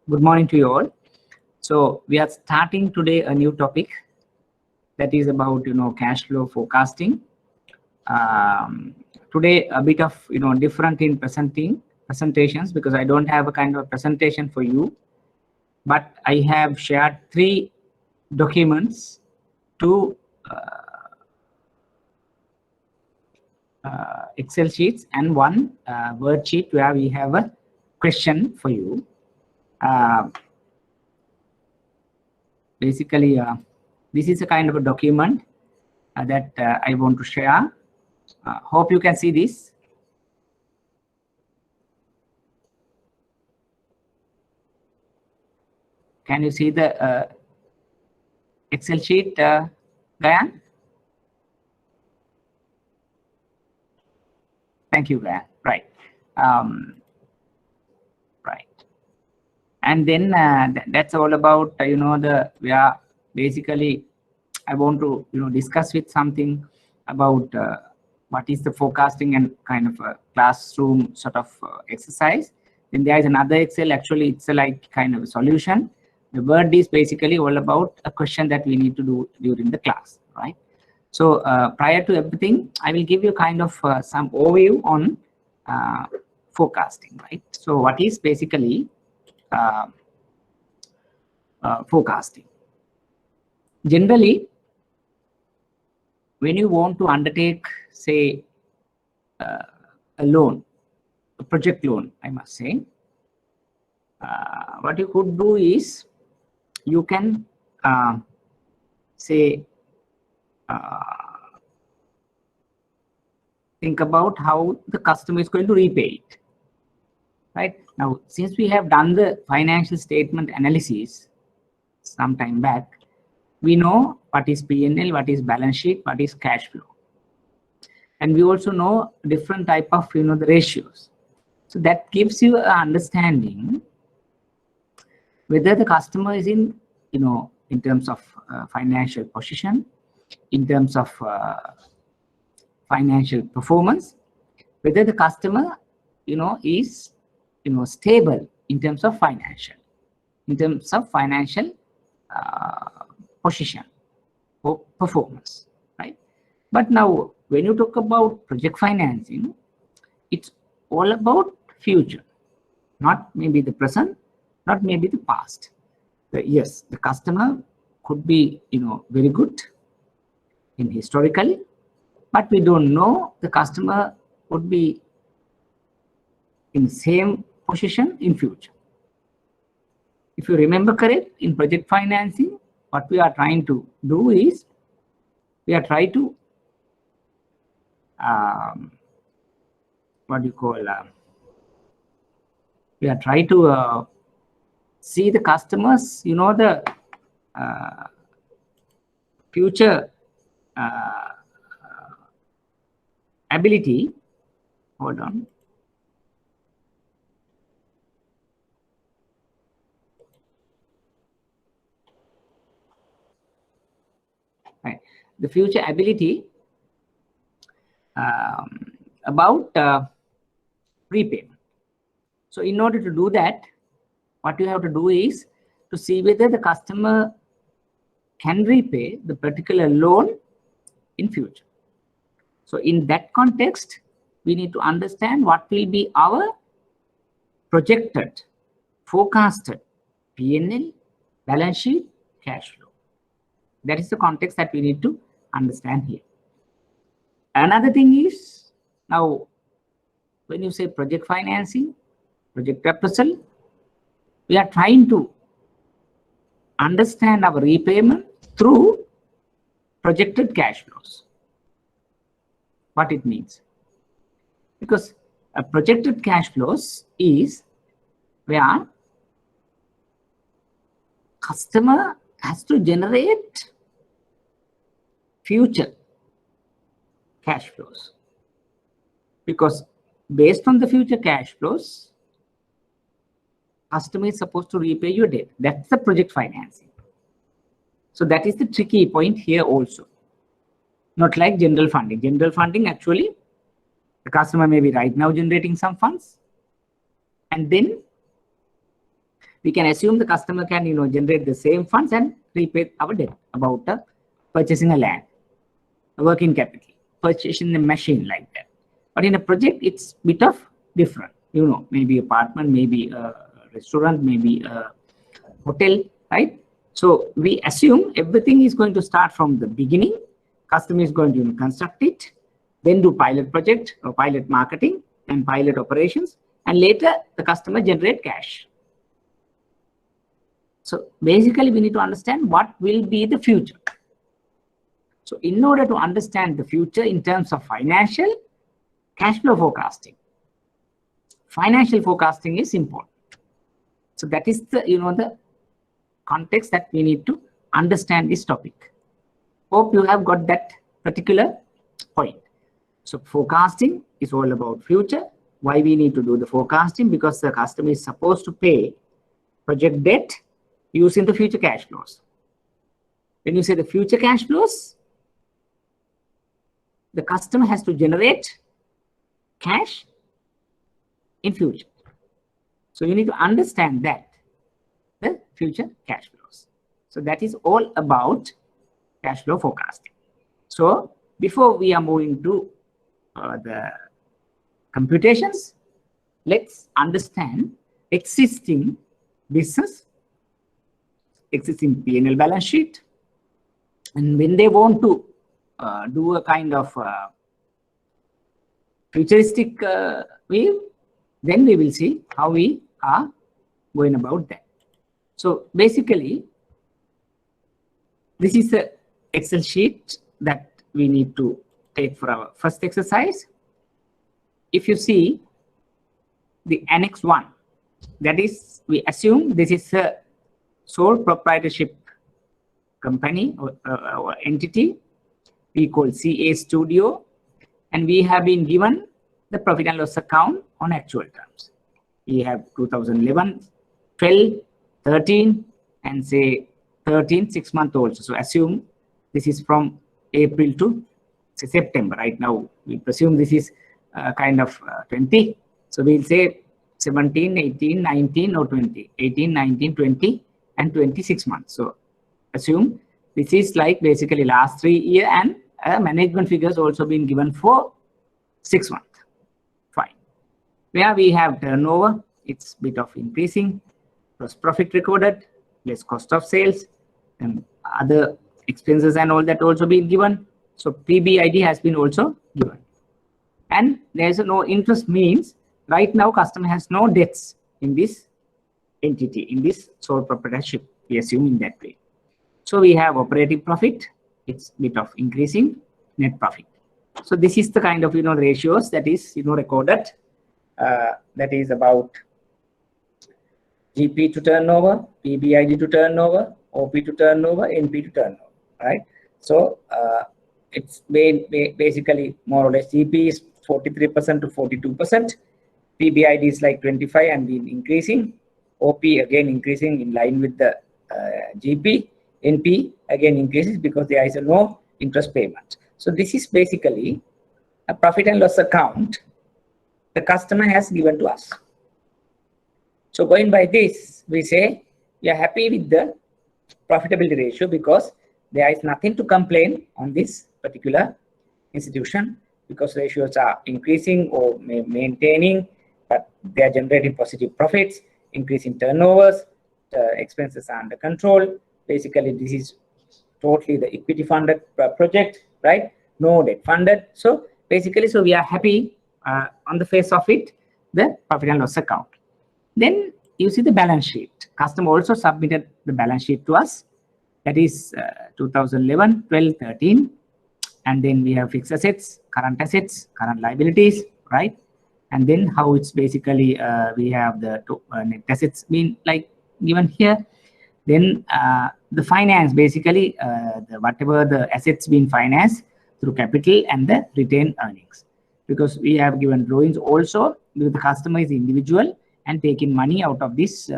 Good morning to you all. So we are starting today a new topic that is about cash flow forecasting. Today a bit of different in presentations because I don't have a kind of presentation for you, but I have shared 3 documents, 2 Excel sheets and 1 Word sheet where we have a question for you. Basically, this is a kind of a document that I want to share. Hope you can see this. Can you see the Excel sheet, Gayan? Thank you, Gayan. Right. Right. And then that's all about we are basically I want to discuss with something about what is the forecasting and kind of a classroom sort of exercise. Then there is another Excel. Actually, it's a like kind of a solution. The Word is basically all about a question that we need to do during the class, right? So prior to everything, I will give you kind of some overview on forecasting, right? So what is basically forecasting? Generally, when you want to undertake, say, a loan, a project loan, I must say, what you could do is you can say think about how the customer is going to repay it. Right now, since we have done the financial statement analysis some time back, we know what is P&L, what is balance sheet, what is cash flow, and we also know different type of the ratios. So that gives you an understanding whether the customer is in in terms of financial position, in terms of financial performance, whether the customer is stable in terms of financial position or performance, right? But now when you talk about project financing, it's all about future, not maybe the present, not maybe the past. Yes, the customer could be very good in historically, but we don't know the customer would be in the same position in future. If you remember correct, in project financing, what we are trying to do is we are trying to we are trying to see the customers, the future ability. Hold on. Right. The future ability about prepayment. So in order to do that, what you have to do is to see whether the customer can repay the particular loan in future. So in that context, we need to understand what will be our projected, forecasted P&L, balance sheet, cash flow. That is the context that we need to understand here. Another thing is, now when you say project financing, project appraisal, we are trying to understand our repayment through projected cash flows. What it means, because a projected cash flows is where customer has to generate future cash flows, because based on the future cash flows, customer is supposed to repay your debt. That's the project financing. So that is the tricky point here also. Not like general funding. General funding, actually, the customer may be right now generating some funds, and then we can assume the customer can, generate the same funds and repay our debt about purchasing a land, a working capital, purchasing a machine like that. But in a project, it's a bit of different. Maybe apartment, maybe a restaurant, maybe a hotel, right? So we assume everything is going to start from the beginning. Customer is going to construct it, then do pilot project or pilot marketing and pilot operations, and later the customer generate cash. So basically, we need to understand what will be the future. So in order to understand the future in terms of financial, cash flow forecasting, financial forecasting is important. So that is the, the context that we need to understand this topic. Hope you have got that particular point. So forecasting is all about future. Why we need to do the forecasting? Because the customer is supposed to pay project debt using the future cash flows. When you say the future cash flows, the customer has to generate cash in future. So you need to understand that, the future cash flows. So that is all about cash flow forecasting. So before we are moving to the computations, let's understand existing business, existing P&L balance sheet. And when they want to do a kind of futuristic view, then we will see how we are going about that. So basically, this is the Excel sheet that we need to take for our first exercise. If you see the Annex 1, that is, we assume this is a sole proprietorship company or entity we call CA Studio, and we have been given the profit and loss account on actual terms. We have 2011, 12, 13, and say 13 6-month also. So assume this is from April to say September. Right now, we presume this is kind of 20. So we'll say 17, 18, 19, or 20. 18, 19, 20, and 26 months. So assume this is like basically last 3 years, and management figures also been given for 6 months. Fine. Where we have turnover, it's bit of increasing. Plus profit recorded, less cost of sales, and other expenses and all that also been given. So PBID has been also given. And there's no interest, means right now customer has no debts in this entity, in this sole proprietorship. We assume in that way. So we have operating profit, it's bit of increasing, net profit. So this is the kind of ratios that is recorded. That is about GP to turnover, PBID to turnover, OP to turnover, NP to turnover, right? So it's basically more or less GP is 43% to 42%, PBID is like 25 and been increasing, OP again increasing in line with the GP, NP again increases because there is no interest payment. So this is basically a profit and loss account the customer has given to us. So going by this, we say we are happy with the profitability ratio because there is nothing to complain on this particular institution, because ratios are increasing or maintaining, but they are generating positive profits, increasing turnovers, the expenses are under control. Basically, this is totally the equity funded project, right? No debt funded. So basically, so we are happy on the face of it, the profit and loss account. Then you see the balance sheet. Customer also submitted the balance sheet to us. That is 2011, 12, 13. And then we have fixed assets, current liabilities, right? And then how it's basically, we have the net assets being like given here. Then the finance, basically, whatever the assets being financed through capital and the retained earnings. Because we have given drawings also, because the customer is individual and taking money out of this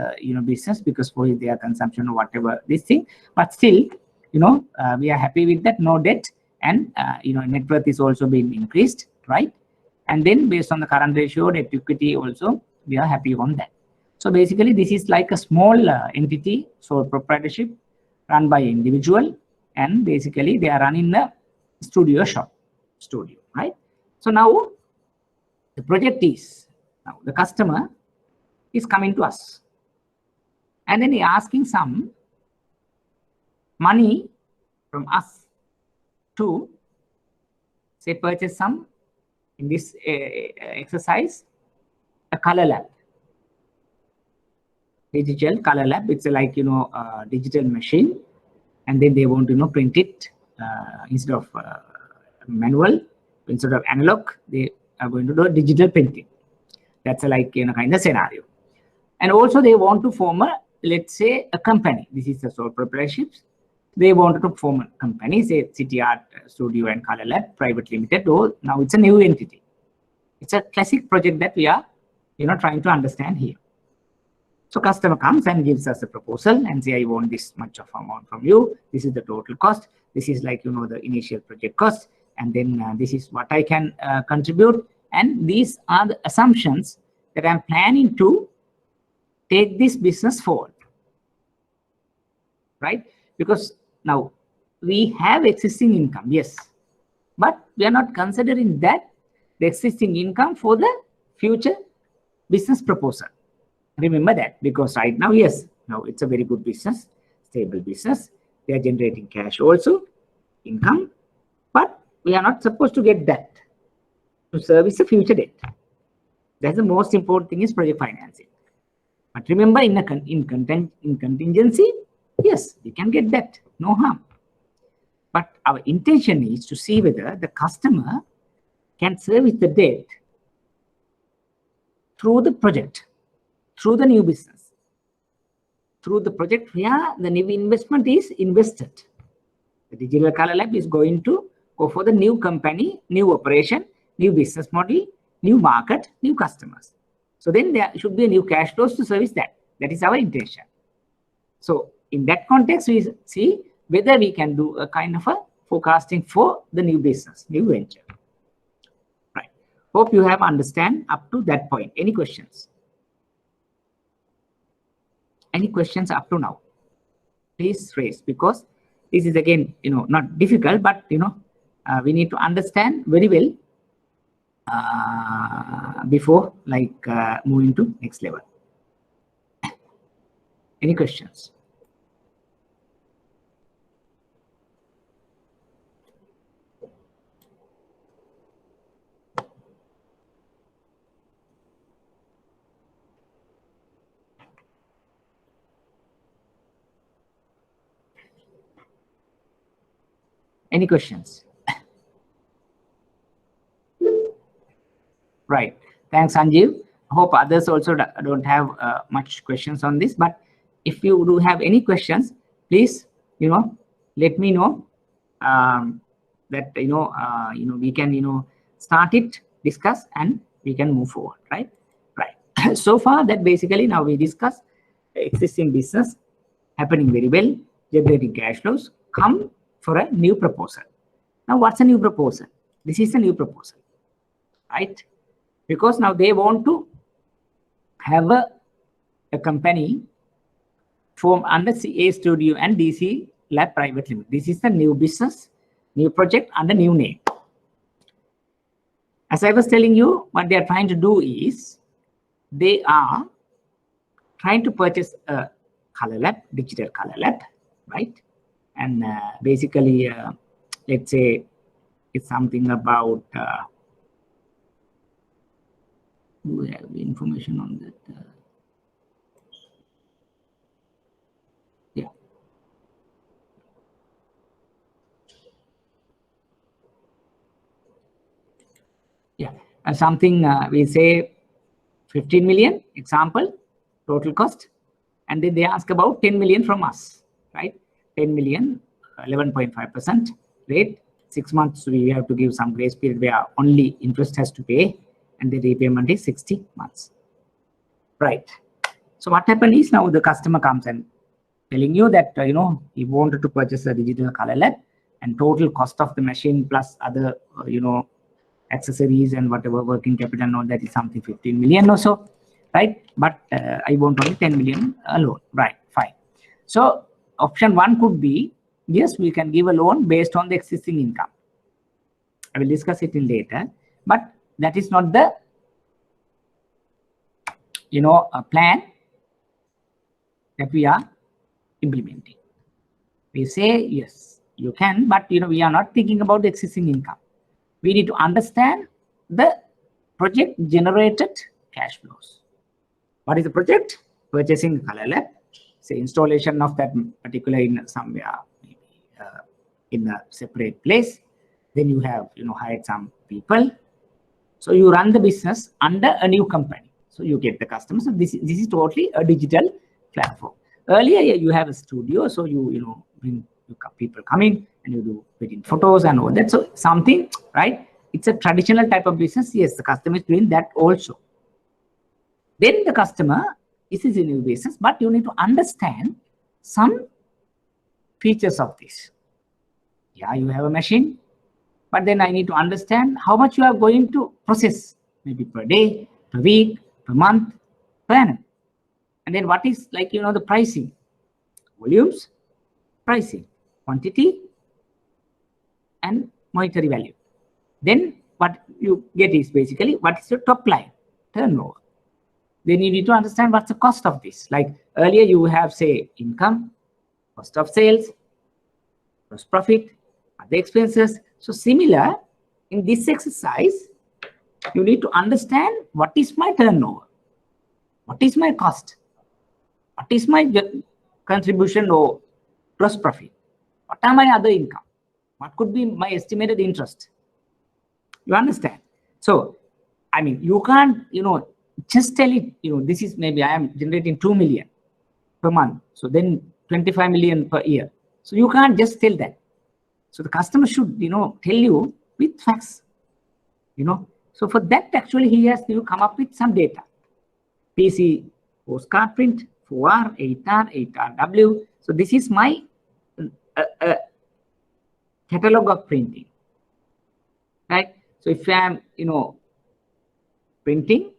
business because for their consumption or whatever this thing. But still, we are happy with that, no debt, and net worth is also being increased, right? And then based on the current ratio, debt equity also, we are happy on that. So basically, this is like a small entity, sole proprietorship, run by individual, and basically they are running a studio, right? So now the project is, now the customer is coming to us, and then he asking some money from us to, say, purchase some, in this exercise, a color lab, digital color lab. It's like, a digital machine, and then they want to, print it instead of manual, instead of analog, they are going to do a digital printing. That's like, kind of scenario. And also they want to form a, let's say, a company. This is the sole proprietorship. They wanted to form a company, say City Art Studio and Color Lab Private Limited, or now it's a new entity. It's a classic project that we are, trying to understand here. So customer comes and gives us a proposal and say, I want this much of amount from you. This is the total cost. This is like, the initial project cost. And then this is what I can contribute. And these are the assumptions that I'm planning to take this business forward, right? Because now we have existing income, yes, but we are not considering that the existing income for the future business proposal. Remember that, because right now, yes, now it's a very good business, stable business. They are generating cash also, income, but we are not supposed to get that to service the future debt. That's the most important thing, is project financing. But remember, in contingency, yes, we can get that, no harm. But our intention is to see whether the customer can service the debt through the project, through the new business, through the project where the new investment is invested. The Digital Color Lab is going to go for the new company, new operation, new business model, new market, new customers. So then there should be a new cash flows to service that. That is our intention. So in that context, we see whether we can do a kind of a forecasting for the new business, new venture. Right. Hope you have understand up to that point. Any questions? Any questions up to now? Please raise, because this is again, not difficult, but we need to understand very well before like moving to next level. Any questions? Any questions? Right. Thanks, Sanjeev. Hope others also don't have much questions on this. But if you do have any questions, please, let me know that we can start it, discuss, and we can move forward. Right. Right. So far, that basically now we discuss existing business happening very well, generating cash flows, come for a new proposal. Now, what's a new proposal? This is a new proposal, right? Because now they want to have a company formed under CA Studio and DC Lab Private Limited. This is the new business, new project under new name. As I was telling you, what they are trying to do is they are trying to purchase a color lab, digital color lab, right? And basically, let's say it's something about, do we have information on that? Yeah. Yeah, something we say 15 million, example, total cost. And then they ask about 10 million from us, right? 10 million, 11.5% rate. 6 months, we have to give some grace period where only interest has to pay, and the repayment is 60 months. Right. So what happened is now the customer comes and telling you that, he wanted to purchase a digital color lab, and total cost of the machine plus other, accessories and whatever working capital and all that is something 15 million or so, right? But I want only 10 million loan, right? Fine. So option 1 could be, yes, we can give a loan based on the existing income. I will discuss it in later, but that is not the a plan that we are implementing. We say yes, you can, but we are not thinking about the existing income. We need to understand the project generated cash flows. What is the project? Purchasing the color lab, say installation of that particular in somewhere, maybe in a separate place. Then you have hired some people. So you run the business under a new company. So you get the customers. So this is totally a digital platform. Earlier you have a studio, so when people come in and you do wedding photos and all that. So something, right? It's a traditional type of business. Yes, the customer is doing that also. Then the customer, this is a new business, but you need to understand some features of this. Yeah, you have a machine, but then I need to understand how much you are going to process, maybe per day, per week, per month, per annum. And then what is the pricing, volumes, pricing, quantity, and monetary value. Then what you get is basically what is your top line, turnover. Then you need to understand what's the cost of this. Like earlier you have, say, income, cost of sales, gross profit, other expenses. So similar, in this exercise, you need to understand what is my turnover, what is my cost, what is my contribution or gross profit, what are my other income, what could be my estimated interest. You understand? So, I mean, you can't, just tell it, this is maybe I am generating 2 million per month. So then 25 million per year. So you can't just tell that. So the customer should, tell you with facts, So for that, actually, he has to come up with some data. PC postcard print, 4R, 8R, 8RW. So this is my catalog of printing, right? So if I am, printing,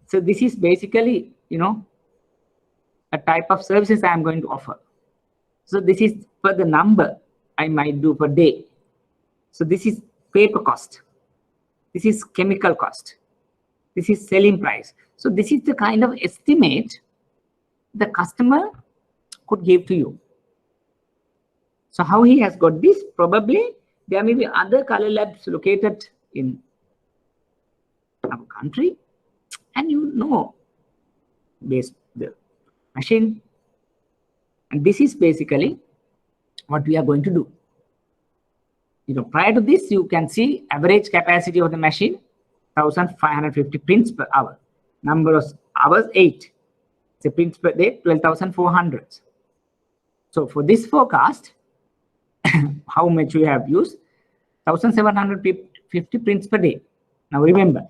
so this is basically, a type of services I am going to offer. So this is for the number I might do per day. So this is paper cost. This is chemical cost. This is selling price. So this is the kind of estimate the customer could give to you. So how he has got this? Probably there may be other color labs located in our country, and based the machine. And this is basically what we are going to do. Prior to this, you can see average capacity of the machine, 1,550 prints per hour. Number of hours, 8. So prints per day, 12,400. So for this forecast, how much we have used? 1,750 prints per day. Now remember,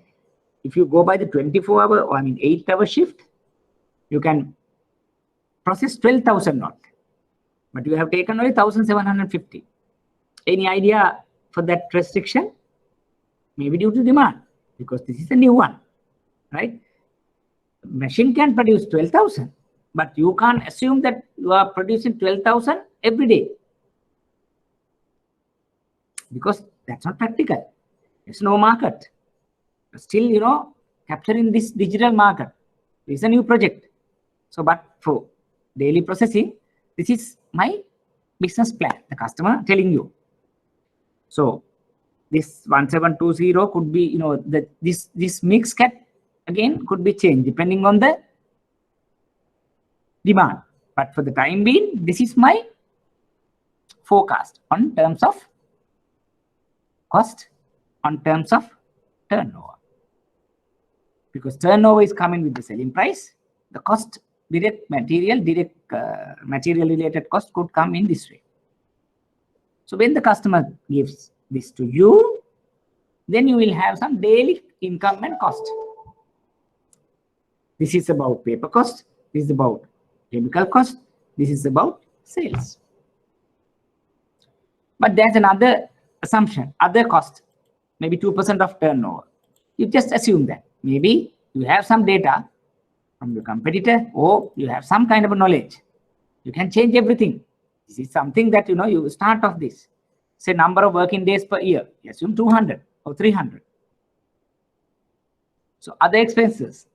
if you go by the 24-hour or 8-hour shift, you can process 12,000 not. But you have taken only 1,750. Any idea for that restriction? Maybe due to demand, because this is a new one, right? Machine can produce 12,000, but you can't assume that you are producing 12,000 every day, because that's not practical. There's no market. Still, capturing this digital market is a new project. So, but for daily processing, this is my business plan, the customer telling you. So this 1720 could be, this mix again could be changed depending on the demand. But for the time being, this is my forecast on terms of cost, on terms of turnover. Because turnover is coming with the selling price, the cost, direct material related cost could come in this way. So when the customer gives this to you, then you will have some daily income and cost. This is about paper cost. This is about chemical cost. This is about sales. But there's another assumption, other cost, maybe 2% of turnover. You just assume that. Maybe you have some data from your competitor, or you have some kind of a knowledge. You can change everything. This is something that, you start off this. Say number of working days per year. You assume 200 or 300. So other expenses,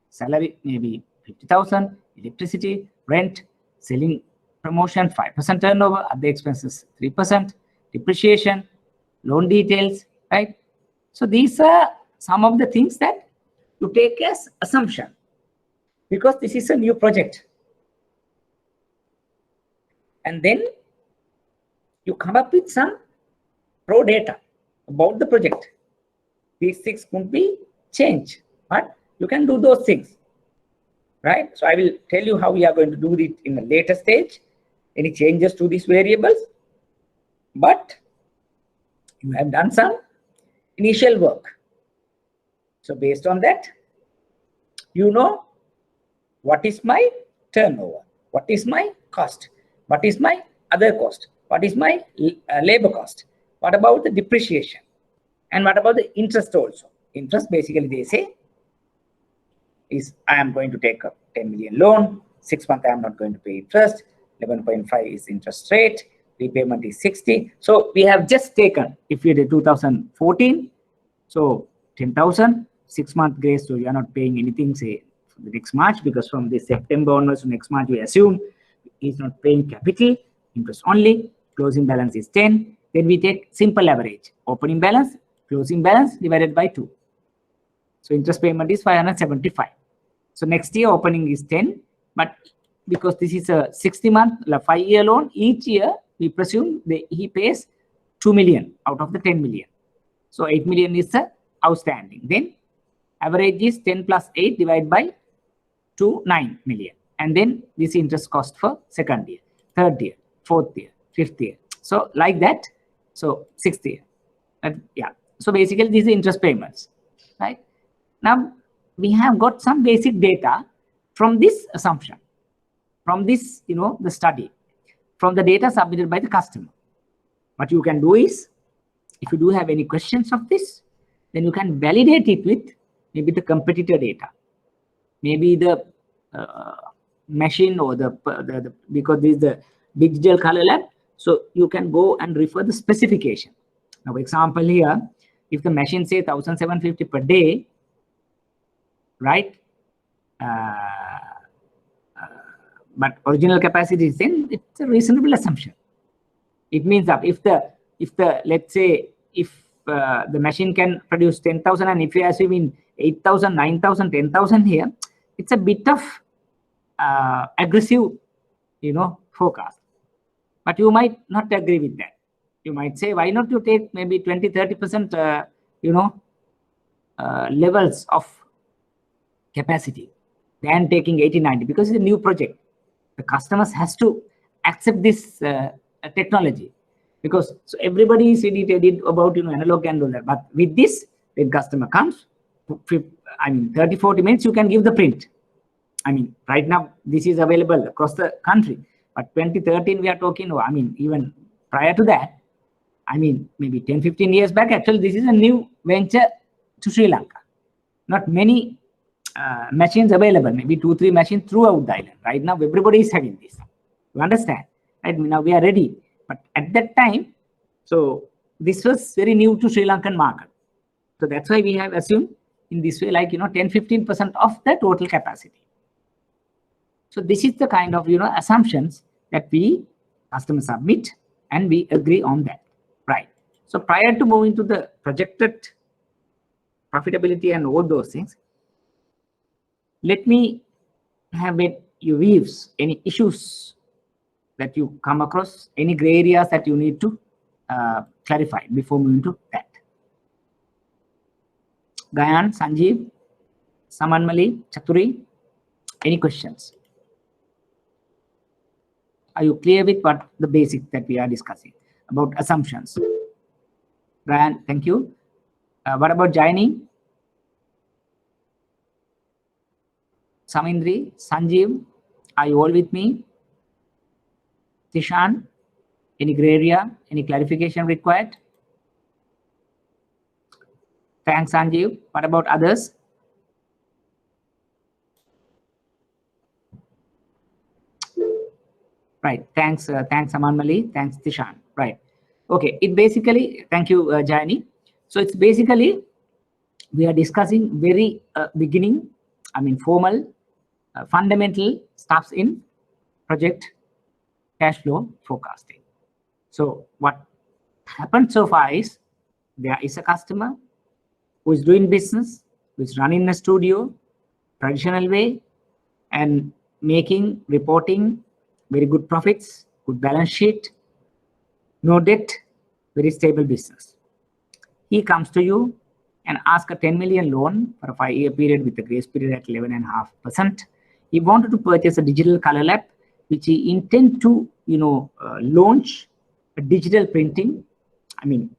salary maybe 50,000, electricity, rent, selling, promotion, 5% turnover, other expenses 3%, depreciation, loan details, right? So these are some of the things that you take as assumption, because this is a new project. And then you come up with some raw data about the project. These things could be changed, but you can do those things, right? So I will tell you how we are going to do it in a later stage, any changes to these variables. But you have done some initial work. So based on that, you know what is my turnover, what is my cost, what is my other cost, what is my labor cost, what about the depreciation, and what about the interest also. Interest, basically they say, is I am going to take a 10 million loan, 6 months I am not going to pay interest, 11.5 is interest rate, repayment is 60. So we have just taken, if you did 2014, so 10,000, 6 month grace, so you are not paying anything, say, for the next March, because from this September onwards to next March, we assume is not paying capital, interest only, closing balance is 10. Then we take simple average, opening balance, closing balance divided by 2. So interest payment is 575. So next year opening is 10, but because this is a 60-month, 5-year loan, each year we presume he pays 2 million out of the 10 million. So 8 million is the outstanding. Then average is 10 plus 8 divided by 2, 9 million. And then this interest cost for second year, third year, fourth year, fifth year. So like that. So sixth year. Yeah. So basically these are interest payments, right? Now we have got some basic data from this assumption, from this, the study, from the data submitted by the customer. What you can do is, if you do have any questions of this, then you can validate it with maybe the competitor data, maybe the machine, or the because this is the digital color lab. So you can go and refer the specification. Now, example here, if the machine say 1,750 per day, right? But original capacity is in, it's a reasonable assumption. It means that if the let's say if the machine can produce 10,000, and if you are assuming 8,000, 9,000, 10,000 here, it's a bit of aggressive, forecast. But you might not agree with that. You might say, why not you take maybe 20, 30%, levels of capacity than taking 80, 90, because it's a new project. The customers has to accept this technology, because so everybody is educated about analog and all that. But with this, when customer comes, 30, 40 minutes you can give the print. Right now this is available across the country, but 2013 we are talking, even prior to that, maybe 10, 15 years back, actually this is a new venture to Sri Lanka. Not many machines available, maybe 2, 3 machines throughout the island. Right now everybody is having this. You understand? Right now we are ready. But at that time, so this was very new to Sri Lankan market. So that's why we have assumed in this way, like 10-15% of the total capacity. So this is the kind of assumptions that we customers submit, and we agree on that, right? So prior to moving to the projected profitability and all those things, let me have your views, any issues that you come across, any gray areas that you need to clarify before moving to that. Gayan, Sanjeev, Samanmali, Chaturi, any questions? Are you clear with what the basic that we are discussing about assumptions? Brian, thank you. What about Jaini? Samindri, Sanjeev, are you all with me? Tishan, any gray area, any clarification required? Thanks, Sanjeev. What about others? Right. Thanks, Aman Mali. Thanks, Tishan. Right. Okay. It basically, thank you, Jayani. So it's basically, we are discussing very beginning, I mean, formal, fundamental stuffs in project cash flow forecasting. So what happened so far is, there is a customer who is doing business, who is running a studio, traditional way, and reporting very good profits, good balance sheet, no debt, very stable business. He comes to you and asks a 10 million loan for a 5-year period with a grace period at 11.5%. He wanted to purchase a digital color lab, which he intend to, launch a digital printing. I mean,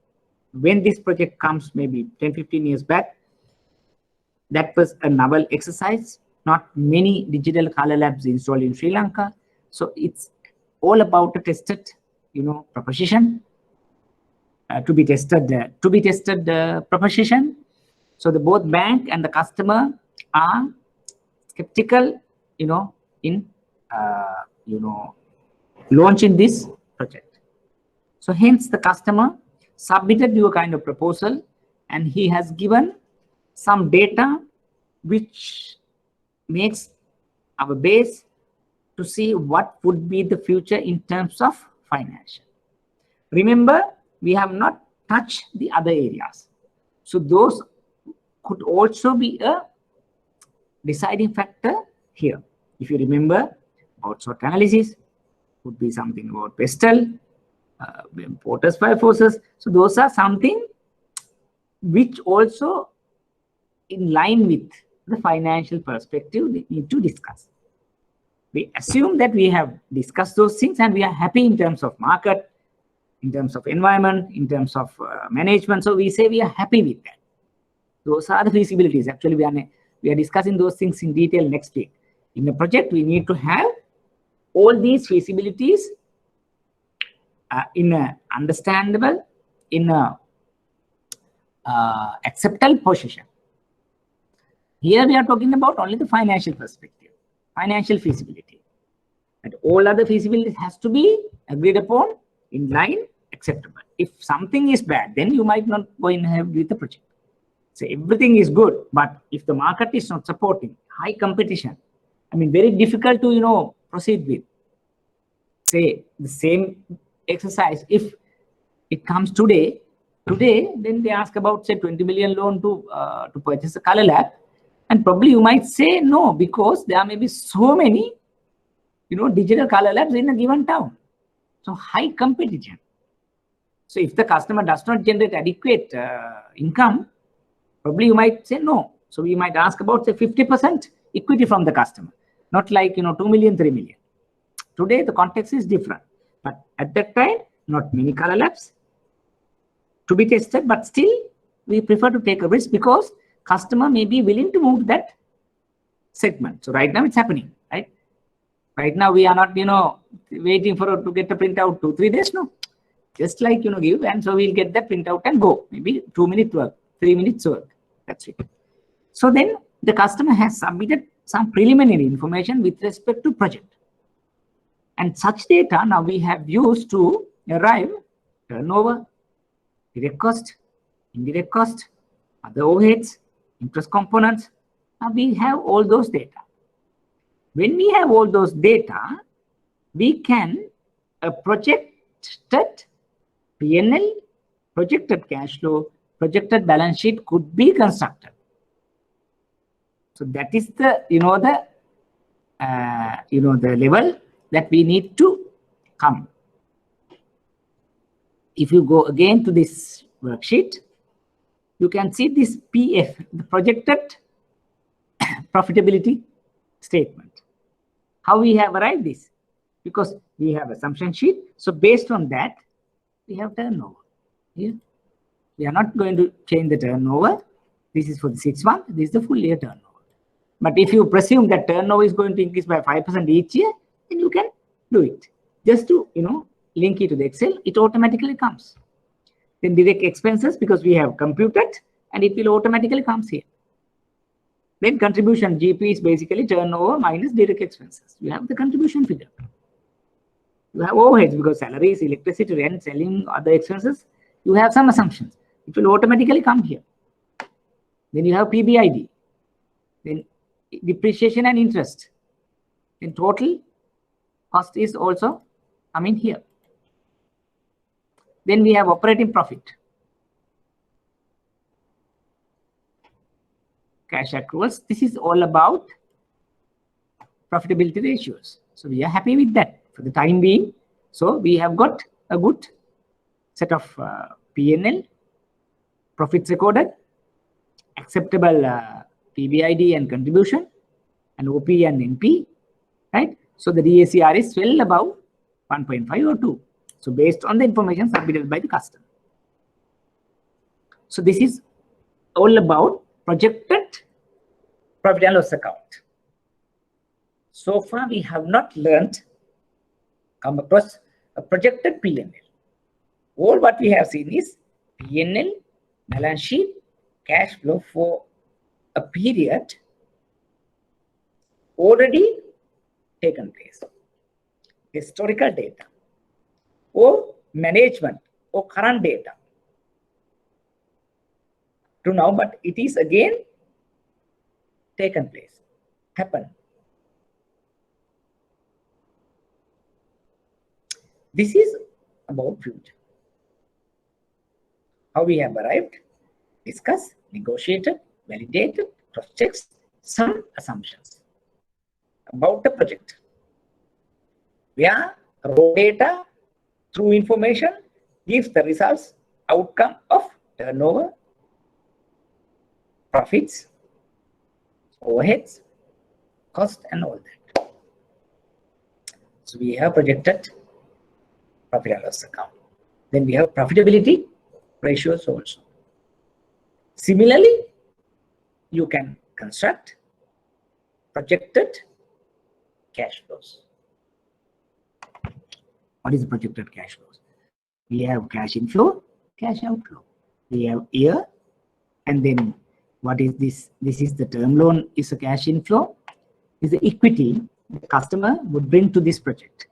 when this project comes, maybe 10-15 years back, that was a novel exercise. Not many digital color labs installed in Sri Lanka. So it's all about a tested, proposition, to be tested proposition. So the both bank and the customer are skeptical, in launching this project. So hence the customer submitted you a kind of proposal, and he has given some data which makes our base to see what would be the future in terms of financial. Remember, we have not touched the other areas. So those could also be a deciding factor here. If you remember, about SWOT analysis, would be something about PESTEL, Porter's five forces. So those are something which also in line with the financial perspective we need to discuss. We assume that we have discussed those things and we are happy in terms of market, in terms of environment, in terms of management. So we say we are happy with that. Those are the feasibilities. Actually, we are discussing those things in detail next week. In a project, we need to have all these feasibilities in a understandable, in a acceptable position. Here we are talking about only the financial perspective, financial feasibility. And all other feasibilities has to be agreed upon, in line, acceptable. If something is bad, then you might not go in ahead with the project. So everything is good, but if the market is not supporting, high competition, I mean, very difficult to, proceed with. Say the same exercise, if it comes today, then they ask about, say, 20 million loan to purchase a color lab. And probably you might say no, because there may be so many, digital color labs in a given town. So high competition. So if the customer does not generate adequate income, probably you might say no. So we might ask about, say, 50% equity from the customer, not like, 2 million, 3 million. Today, the context is different. But at that time, not many color labs to be tested, but still we prefer to take a risk because customer may be willing to move that segment. So right now it's happening, right? Right now we are not, waiting to get the printout 2-3 days, no. Just like, give, and so we'll get the printout and go. Maybe 2 minutes work, 3 minutes work. That's it. So then the customer has submitted some preliminary information with respect to project. And such data now we have used to arrive turnover, direct cost, indirect cost, other overheads, interest components. Now we have all those data. When we have all those data, we can projected P&L, projected cash flow, projected balance sheet could be constructed. So that is the the level that we need to come. If you go again to this worksheet, you can see this PF, the projected profitability statement. How we have arrived this? Because we have assumption sheet. So based on that, we have turnover. Here, we are not going to change the turnover. This is for the 6 months. This is the full year turnover. But if you presume that turnover is going to increase by 5% each year, then you can do it. Just to link it to the Excel, it automatically comes. Then direct expenses, because we have computed, and it will automatically comes here. Then contribution, GP is basically turnover minus direct expenses. You have the contribution figure. You have overheads because salaries, electricity, rent, selling, other expenses. You have some assumptions. It will automatically come here. Then you have PBID. Then depreciation and interest. Then total cost is also coming here. Then we have operating profit. Cash accruals. This is all about profitability ratios. So we are happy with that for the time being. So we have got a good set of P&L, profits recorded, acceptable PBID and contribution, and OP and NP, right? So the DACR is well above 1.5 or 2. So based on the information submitted by the customer. So this is all about projected profit and loss account. So far we have not come across a projected P&L. All what we have seen is P&L, balance sheet, cash flow for a period already taken place, historical data, or management or current data to now, but it is again taken place, happened. This is about future. How we have arrived, discussed, negotiated, validated, cross-checked some assumptions about the project, where raw data through information gives the results, outcome of turnover, profits, overheads, cost, and all that. So we have projected profit and loss account. Then we have profitability ratios also. Similarly, you can construct projected cash flows. What is projected cash flows? We have cash inflow, cash outflow. We have year, and then what is this? This is the term loan is a cash inflow. Is the equity the customer would bring to this project.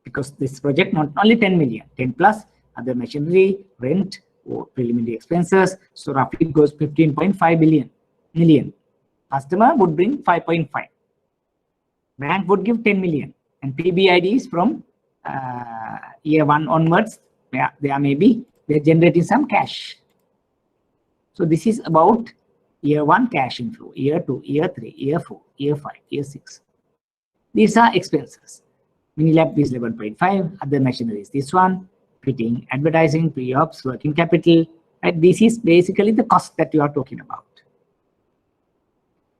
Because this project not only 10 million, 10 plus other machinery, rent, or preliminary expenses. So roughly it goes 15.5 million. Customer would bring 5.5. Bank would give 10 million. And PBID is from year 1 onwards. There may be, they're generating some cash. So this is about year 1 cash inflow, year 2, year 3, year 4, year 5, year 6. These are expenses. Minilab is 11.5, other machinery is this one, fitting, advertising, pre-ops, working capital. Right? This is basically the cost that you are talking about.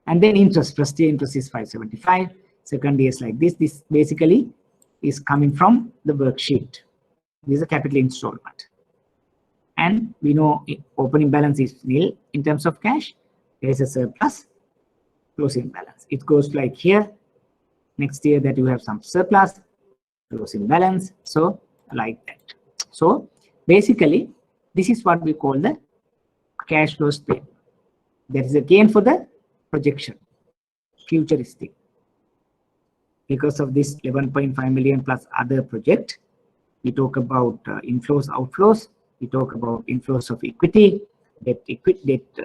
And then interest, first year interest is 575, second year is like this. This basically is coming from the worksheet. This is a capital installment. And we know opening balance is nil in terms of cash. There is a surplus, closing balance. It goes like here. Next year that you have some surplus, closing balance. So like that. So basically, this is what we call the cash flow statement. There is a gain for the projection, futuristic. Because of this 11.5 million plus other project, we talk about inflows, outflows. We talk about inflows of equity, debt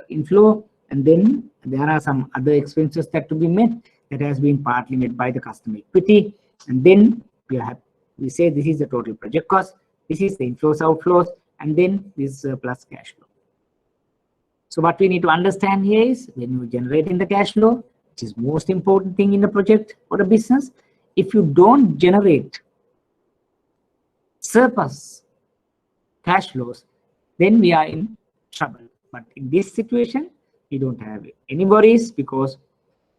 inflow, and then there are some other expenses that to be met that has been partly met by the customer equity. And then we say this is the total project cost, this is the inflows, outflows, and then this surplus cash flow. So what we need to understand here is when you're generating the cash flow, which is most important thing in a project or a business, if you don't generate surplus cash flows, then we are in trouble. But in this situation, we don't have any worries because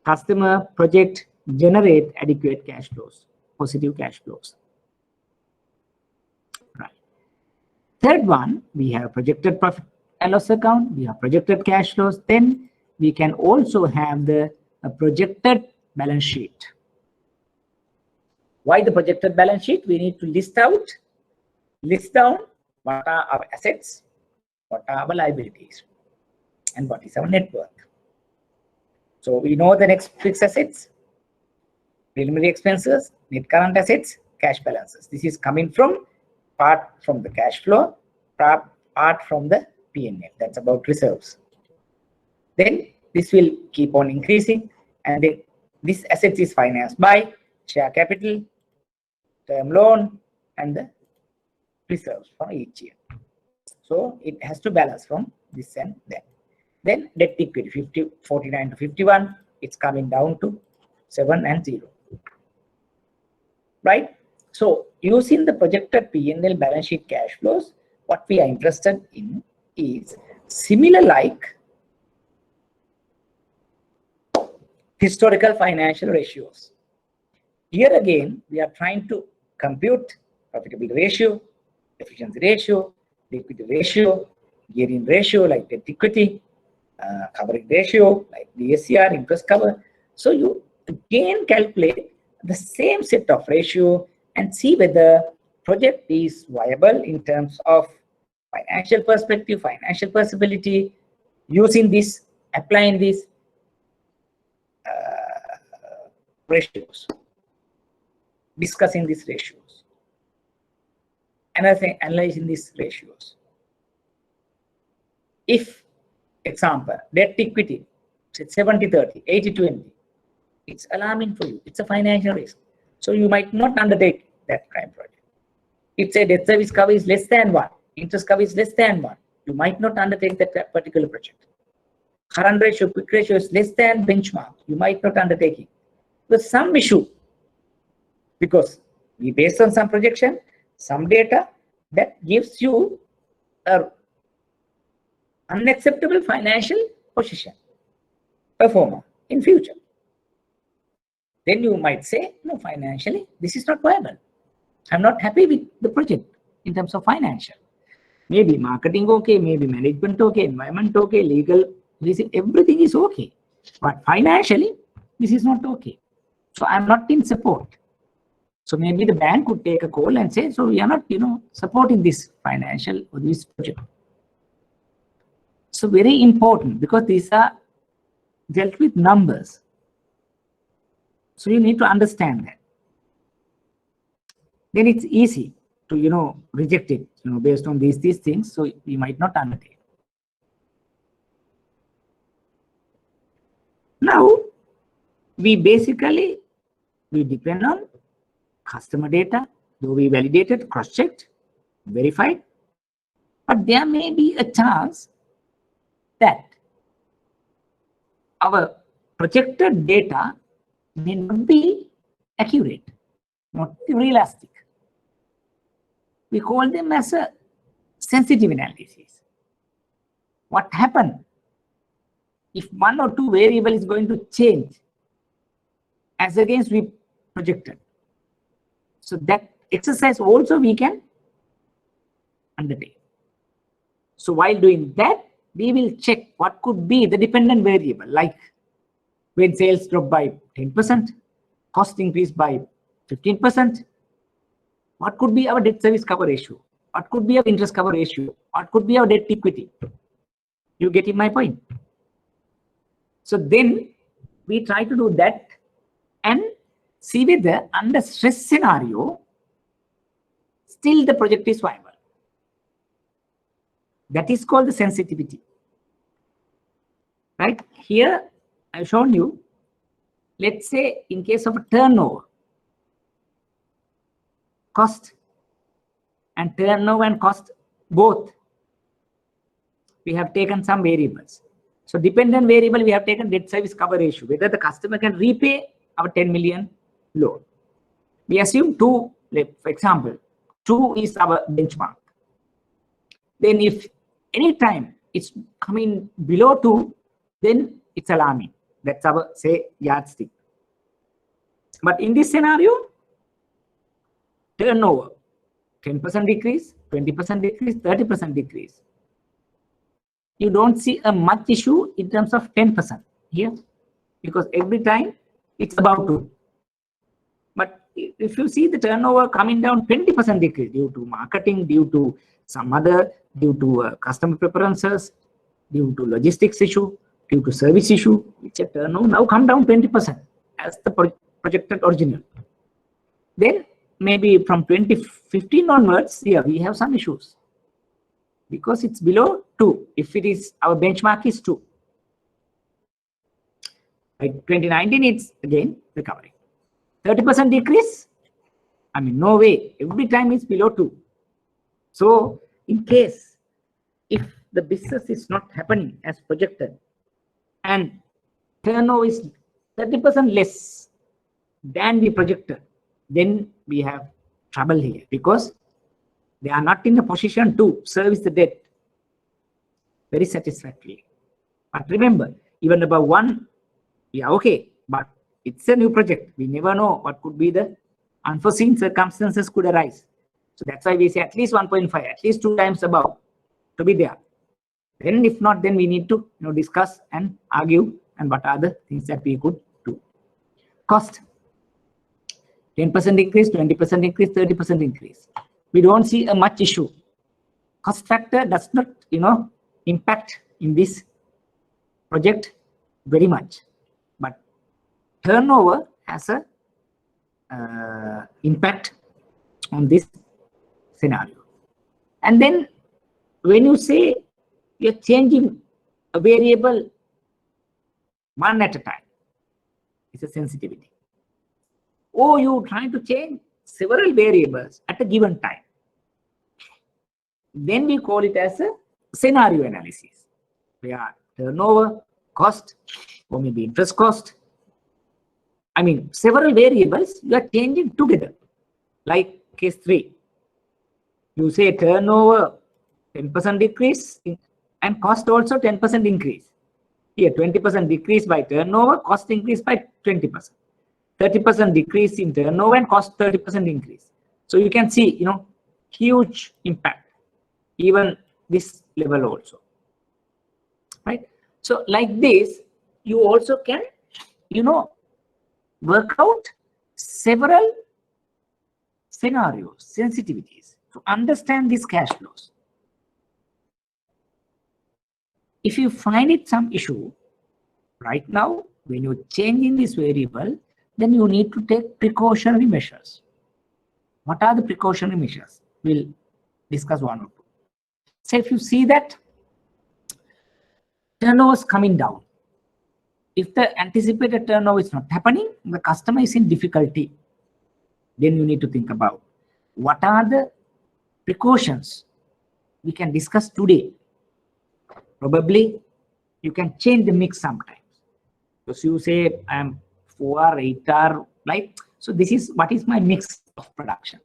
customer project generate adequate cash flows, positive cash flows. Right. Third one, we have projected profit and loss account, we have projected cash flows, then we can also have the projected balance sheet. Why the projected balance sheet? We need to list down what are our assets, what are our liabilities, and what is our net worth. So we know the next fixed assets, preliminary expenses, net current assets, cash balances. This is coming from part from the cash flow, part from the P&L. That's about reserves. Then this will keep on increasing, and then this asset is financed by share capital, term loan, and the reserves for each year. So it has to balance from this and that. Then debt equity 49 to 51, it's coming down to 7 and 0. Right? So using the projected P&L balance sheet cash flows, what we are interested in is similar like historical financial ratios. Here again, we are trying to compute profitability ratio, efficiency ratio, liquidity ratio, gearing ratio like debt equity, covering ratio like DSCR, interest cover. So you again calculate the same set of ratio and see whether project is viable in terms of financial perspective, financial possibility, using this, applying these ratios, discussing these ratios, analyzing these ratios. If, example, debt equity, say 70-30, 80-20, it's alarming for you. It's a financial risk. So you might not undertake that kind of project. If say debt service cover is less than 1, interest cover is less than 1, you might not undertake that particular project. Current ratio, quick ratio is less than benchmark, you might not undertake it. There's some issue, because we based on some projection, some data that gives you a unacceptable financial position, performer in future. Then you might say, no, financially, this is not viable. I'm not happy with the project in terms of financial. Maybe marketing okay, maybe management okay, environment okay, legal, everything is okay. But financially, this is not okay. So I'm not in support. So maybe the bank could take a call and say, so we are not, supporting this financial or this project. So very important, because these are dealt with numbers. So you need to understand that. Then it's easy to, reject it, based on these things. So we might not undertake. Now, we depend on customer data, though we validated, cross-checked, verified. But there may be a chance that our projected data may not be accurate, not realistic. We call them as a sensitive analysis. What happened if 1 or 2 variable is going to change as against we projected? So that exercise also we can undertake. So while doing that, we will check what could be the dependent variable, like when sales drop by 10%, cost increase by 15%, what could be our debt service cover ratio? What could be our interest cover ratio? What could be our debt equity? You getting my point? So then we try to do that and see whether under stress scenario, still the project is viable. That is called the sensitivity. Right? Here, I've shown you, let's say in case of a turnover, cost and turnover and cost both, we have taken some variables. So dependent variable, we have taken debt service cover ratio, whether the customer can repay our 10 million loan. We assume 2, for example, 2 is our benchmark. Then if any time it's coming below 2, then it's alarming. That's our, say, yardstick. But in this scenario, turnover, 10% decrease, 20% decrease, 30% decrease. You don't see a much issue in terms of 10% here, because every time it's about 2. But if you see the turnover coming down 20% decrease due to marketing, due to some other, due to customer preferences, due to logistics issue, due to service issue, it's a turnover now come down 20% as the projected original. Then maybe from 2015 onwards, here we have some issues because it's below 2. If it is, our benchmark is 2. By 2019, it's again recovering. 30% decrease, I mean, no way. Every time it's below 2. So in case if the business is not happening as projected and turnover is 30% less than we projected, then we have trouble here because they are not in a position to service the debt very satisfactorily. But remember, even above 1, we are okay, but it's a new project. We never know what could be the unforeseen circumstances could arise. So that's why we say at least 1.5, at least 2 times above to be there. Then if not, then we need to discuss and argue and what are the things that we could do. Cost. 10% increase, 20% increase, 30% increase. We don't see a much issue. Cost factor does not, impact in this project very much. But turnover has a impact on this scenario. And then when you say you're changing a variable one at a time, it's a sensitivity. Or you're trying to change several variables at a given time, then we call it as a scenario analysis, where turnover, cost, or maybe interest cost, I mean, several variables you are changing together. Like case 3, you say turnover 10% decrease and cost also 10% increase. Here 20% decrease by turnover, cost increase by 20%. 30% decrease in turnover and cost 30% increase. So you can see, huge impact, even this level also, right? So like this, you also can, work out several scenarios, sensitivities to understand these cash flows. If you find it some issue right now, when you're changing this variable, then you need to take precautionary measures. What are the precautionary measures? We'll discuss 1 or 2. So if you see that turnover is coming down, if the anticipated turnover is not happening, the customer is in difficulty, then you need to think about what are the precautions we can discuss today. Probably you can change the mix sometimes. Because you say I'm 4R, 8R, right? So this is what is my mix of production.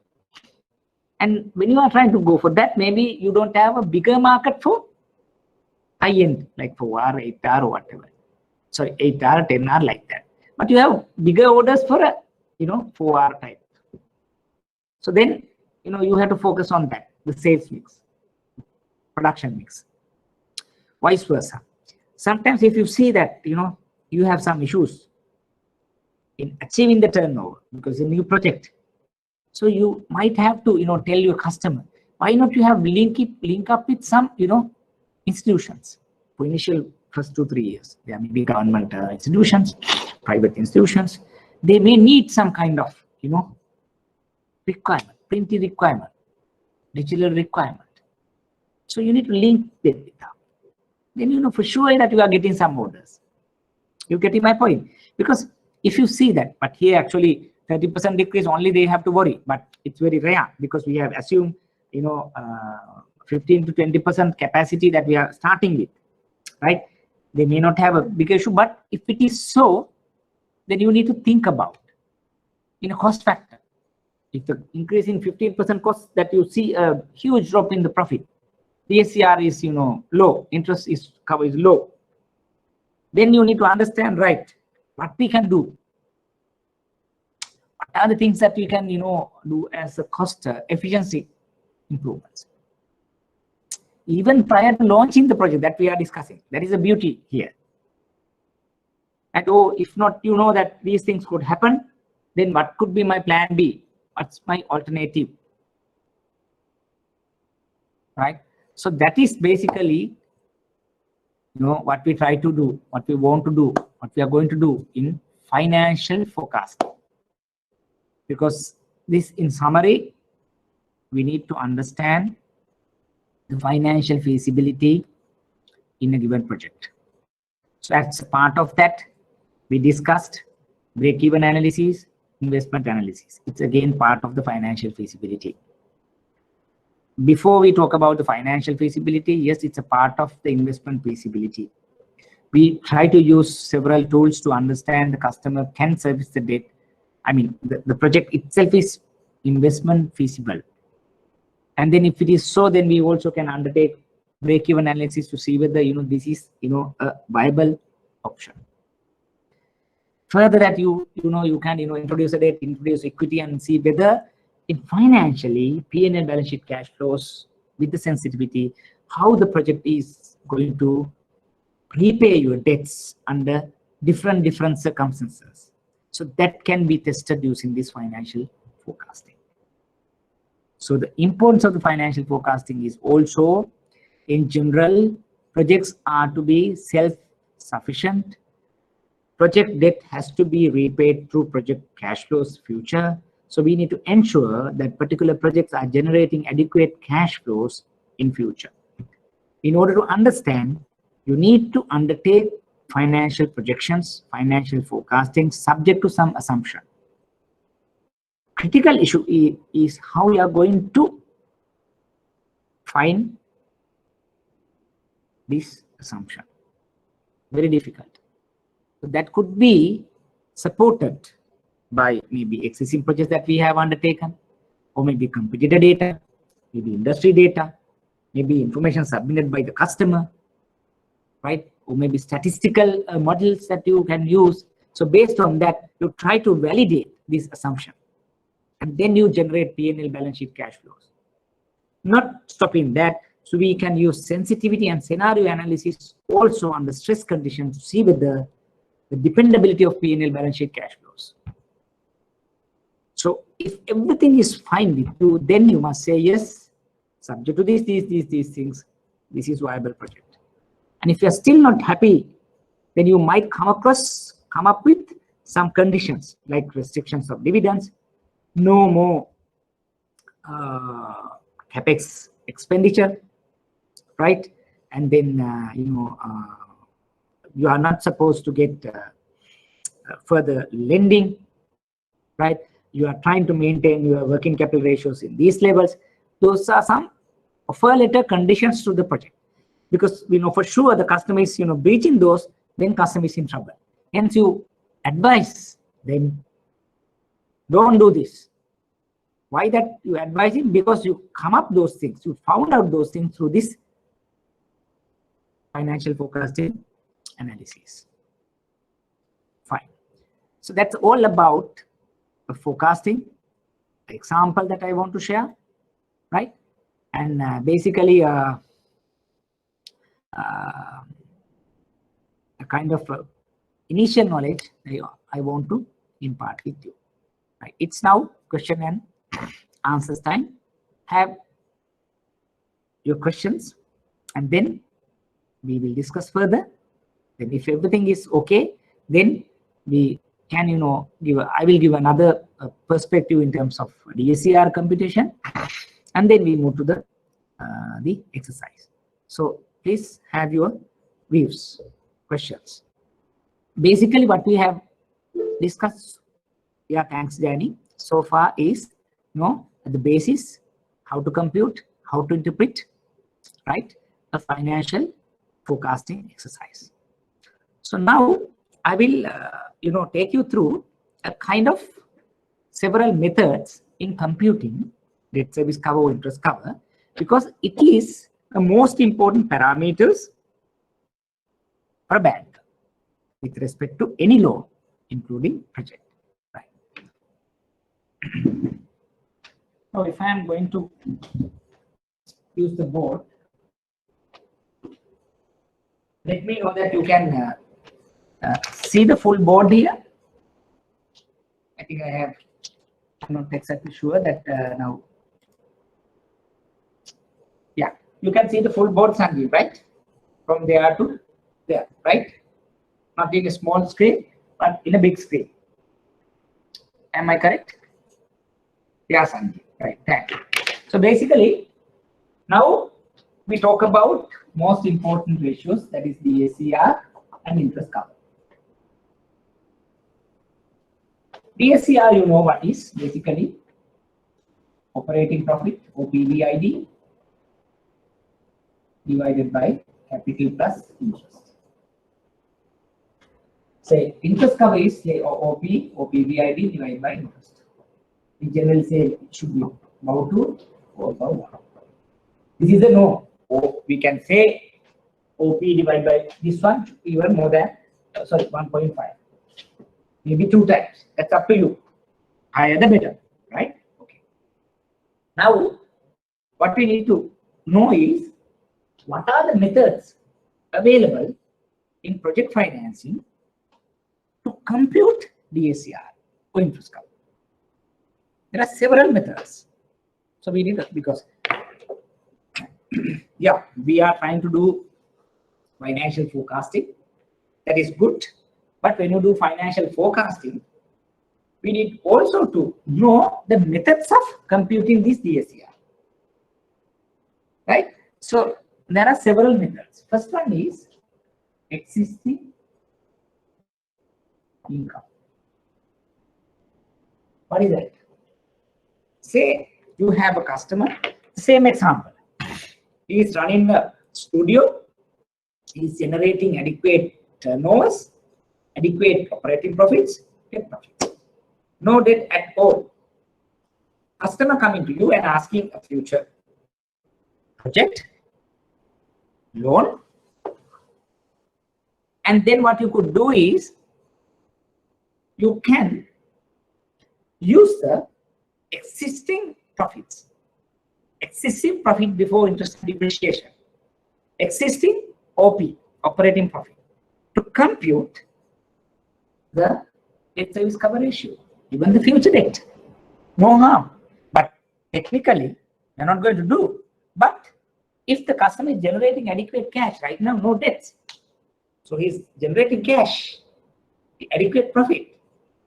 And when you are trying to go for that, maybe you don't have a bigger market for high end, like 4R, 8R or whatever. Sorry, 8R, 10R, like that. But you have bigger orders for a 4R type. So then you have to focus on that, the sales mix, production mix. Vice versa. Sometimes if you see that you have some issues in achieving the turnover because it's a new project, so you might have to tell your customer, why not you have link up with some institutions for initial first 2-3 years. There may be government institutions, private institutions. They may need some kind of requirement, printing requirement, digital requirement. So you need to link them with them. Then for sure that you are getting some orders. You're getting my point? Because if you see that, but here actually 30% decrease only they have to worry, but it's very rare because we have assumed 15 to 20% capacity that we are starting with, right? They may not have a big issue, but if it is so, then you need to think about cost factor. If the increase in 15% cost, that you see a huge drop in the profit, DSCR is low, interest is cover is low, then you need to understand, right, what we can do. What are the things that we can do as a cost efficiency improvements, even prior to launching the project that we are discussing. That is the beauty here. And if not, that these things could happen, then what could be my plan B? What's my alternative? Right? So that is basically what we try to do, what we want to do, what we are going to do in financial forecasting. Because this in summary, we need to understand the financial feasibility in a given project. So as a part of that, we discussed break-even analysis, investment analysis. It's again part of the financial feasibility. Before we talk about the financial feasibility, yes, it's a part of the investment feasibility. We try to use several tools to understand the customer can service the debt. I mean, the project itself is investment feasible. And then if it is so, then we also can undertake break-even analysis to see whether, this is, a viable option. Further that you can, introduce a debt, introduce equity, and see whether in financially P&L balance sheet cash flows with the sensitivity, how the project is going to repay your debts under different circumstances. So that can be tested using this financial forecasting. So the importance of the financial forecasting is also, in general, projects are to be self-sufficient. Project debt has to be repaid through project cash flows future. So we need to ensure that particular projects are generating adequate cash flows in future. In order to understand, you need to undertake financial projections, financial forecasting subject to some assumption. Critical issue is how we are going to find this assumption. Very difficult. So that could be supported by maybe existing projects that we have undertaken, or maybe competitor data, maybe industry data, maybe information submitted by the customer, right? Or maybe statistical models that you can use. So based on that, you try to validate this assumption, and then you generate P&L balance sheet cash flows. Not stopping that, so we can use sensitivity and scenario analysis also under stress conditions to see whether the dependability of P&L balance sheet cash flows. So if everything is fine with you, then you must say, yes, subject to these things, this is viable project. And if you're still not happy, then you might come up with some conditions like restrictions of dividends, no more capex expenditure, right? And then you are not supposed to get further lending, right? You are trying to maintain your working capital ratios in these levels. Those are some offer letter conditions to the project, because for sure the customer is breaching those, then customer is in trouble. Hence you advise them, don't do this. Why that you advise him? Because you come up those things, you found out those things through this financial forecasting analysis. Fine. So that's all about the forecasting example that I want to share, right? And basically a kind of initial knowledge I want to impart with you. Right. It's now question and answers time. Have your questions, and then we will discuss further. Then if everything is okay, then we can I will give another perspective in terms of DSCR computation, and then we move to the exercise. So please have your views, questions. Basically what we have discussed, yeah, thanks Danny, so far is the basis, how to compute, how to interpret, right, a financial forecasting exercise. So now I will take you through a kind of several methods in computing debt service cover or interest cover, because it is the most important parameters for a bank with respect to any loan, including project. Right. Now, if I am going to use the board, let me know that you can see the full board here. I think I'm not exactly sure that now. Yeah, you can see the full board, Sanjeev, right? From there to there, right? Not in a small screen, but in a big screen. Am I correct? Yeah, Sanjay. Right. Thank you. So basically, now we talk about most important ratios, that is DSCR and interest cover. DSCR, you know what is basically operating profit, OPBID, divided by capital plus interest. Say interest cover is say OPBID divided by interest. We generally say it should be about 2 or about 1. This is a no. Or we can say OP divided by this one even more than 1.5. Maybe 2 times. That's up to you. Higher the better, right? Okay. Now, what we need to know is what are the methods available in project financing to compute DSCR or interest cover. There are several methods. So we need to, because yeah, we are trying to do financial forecasting. That is good. But when you do financial forecasting, we need also to know the methods of computing this DSCR. Right? So there are several methods. First one is existing income. What is that? Say you have a customer, same example. He is running a studio, he is generating adequate turnovers, adequate operating profits, net profits. No debt at all. Customer coming to you and asking a future project, loan, and then what you could do is you can use the existing profits, existing profit before interest and depreciation, existing OP, operating profit, to compute the debt service cover ratio, even the future debt. No harm, but technically you're not going to do. But if the customer is generating adequate cash right now, no debts, so he's generating cash, adequate profit,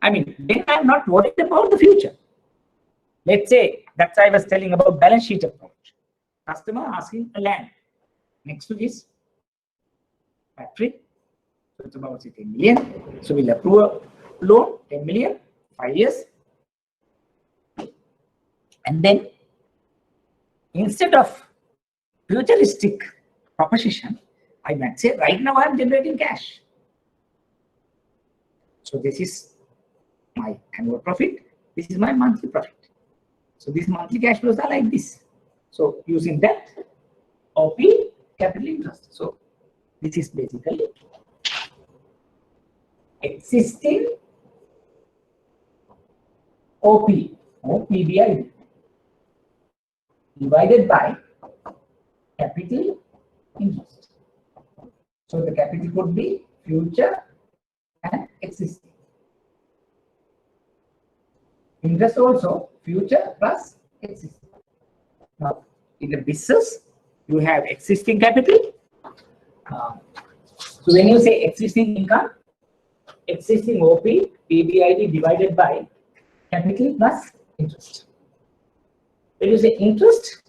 I mean, then I'm not worried about the future. Let's say, that's why I was telling about balance sheet approach. Customer asking a land next to his factory, so it's about 10 million. So we'll approve a loan, 10 million, 5 years. And then instead of futuristic proposition, I might say right now I'm generating cash. So this is my annual profit. This is my monthly profit. So these monthly cash flows are like this. So using that, OP, capital interest. So this is basically existing OP, or PBID, divided by capital interest. So the capital could be future and existing. Interest also future plus existing. Now, in the business, you have existing capital. So when you say existing income, existing OP, PBID divided by capital plus interest. When you say interest,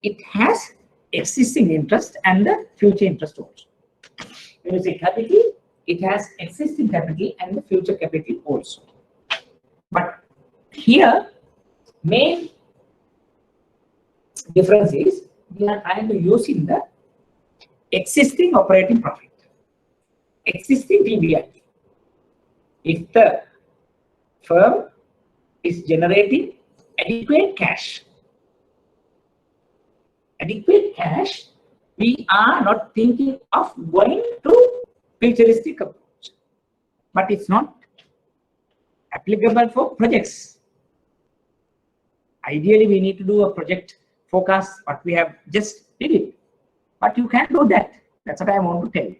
it has existing interest and the future interest also. When you say capital, it has existing capital and the future capital also. But here, main difference is we are trying to use in the existing operating profit, existing PBID. If the firm is generating adequate cash, we are not thinking of going to futuristic approach, but it's not applicable for projects. Ideally, we need to do a project forecast, but we have just did it. But you can do that. That's what I want to tell you.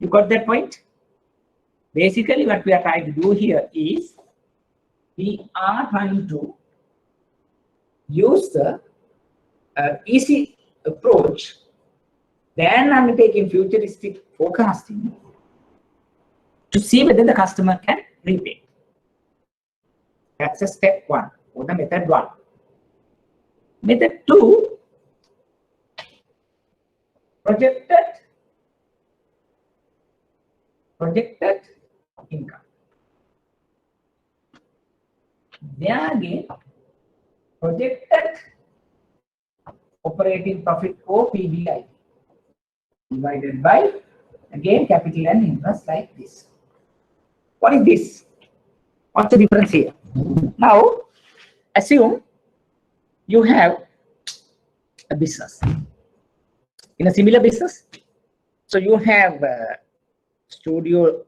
You got that point? Basically, what we are trying to do here is we are trying to use the easy approach than undertaking futuristic forecasting to see whether the customer can repay. That's a step one. for the method 1. Method 2, projected income. There again, projected operating profit or PBI divided by again capital and interest like this. What is this? What's the difference here? Now, assume you have a business. In a similar business, so you have a studio,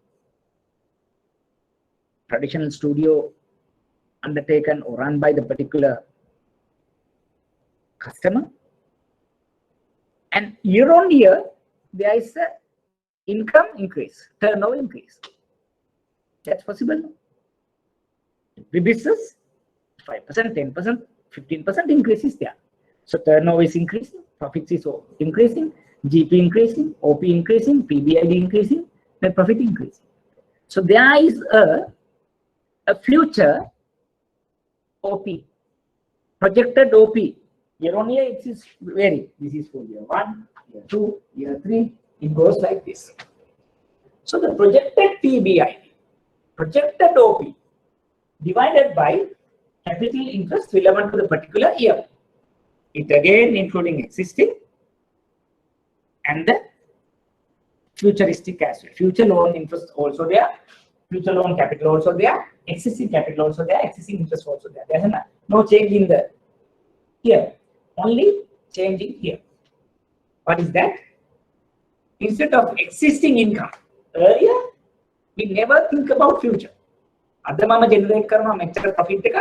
traditional studio undertaken or run by the particular customer, and year on year there is a income increase, turnover increase. That's possible. Every business 5%, 10%, 15% increase is there. So turnover is increasing, profits is increasing, GP increasing, OP increasing, PBID increasing, net profit increasing. So there is a future OP, projected OP. Year on year it is varying. This is for year 1, year 2, year 3. It goes like this. So the projected PBI, projected OP divided by capital interest relevant to the particular year. It again including existing and the futuristic as well. Future loan interest also there, future loan capital also there, existing capital also there, existing interest also there. There is no change in the here, only changing here. What is that? Instead of existing income, earlier we never think about future. Adda mama generate karna mecha profit එක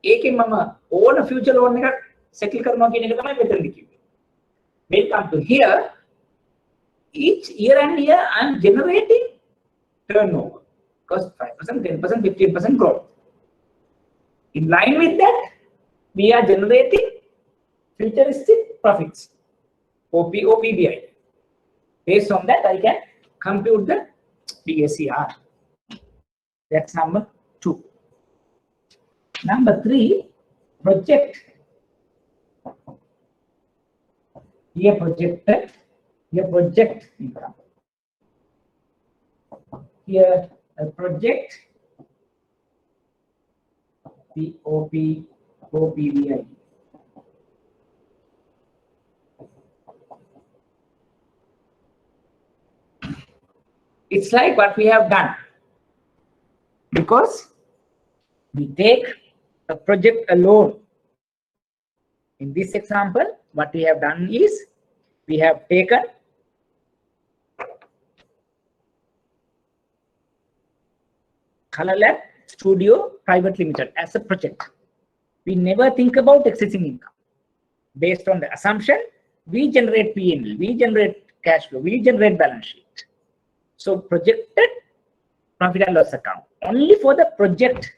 ඒකෙන් මම ඕන future loan එක settle කරනවා කියන එක තමයි මෙතනදී කිව්වේ. When come to here, each year and year I am generating turnover because 5%, 10%, 15% growth. In line with that, we are generating futuristic profits, OP or PBI. Based on that, I can compute the DSCR. That's number 2. Number 3, project. Here projected, here project income. Here project POP or PBI. It's like what we have done, because we take a project alone. In this example, what we have done is we have taken Color Lab Studio Private Limited as a project. We never think about existing income. Based on the assumption, we generate P&L, we generate cash flow, we generate balance sheet. So projected profit and loss account only for the project.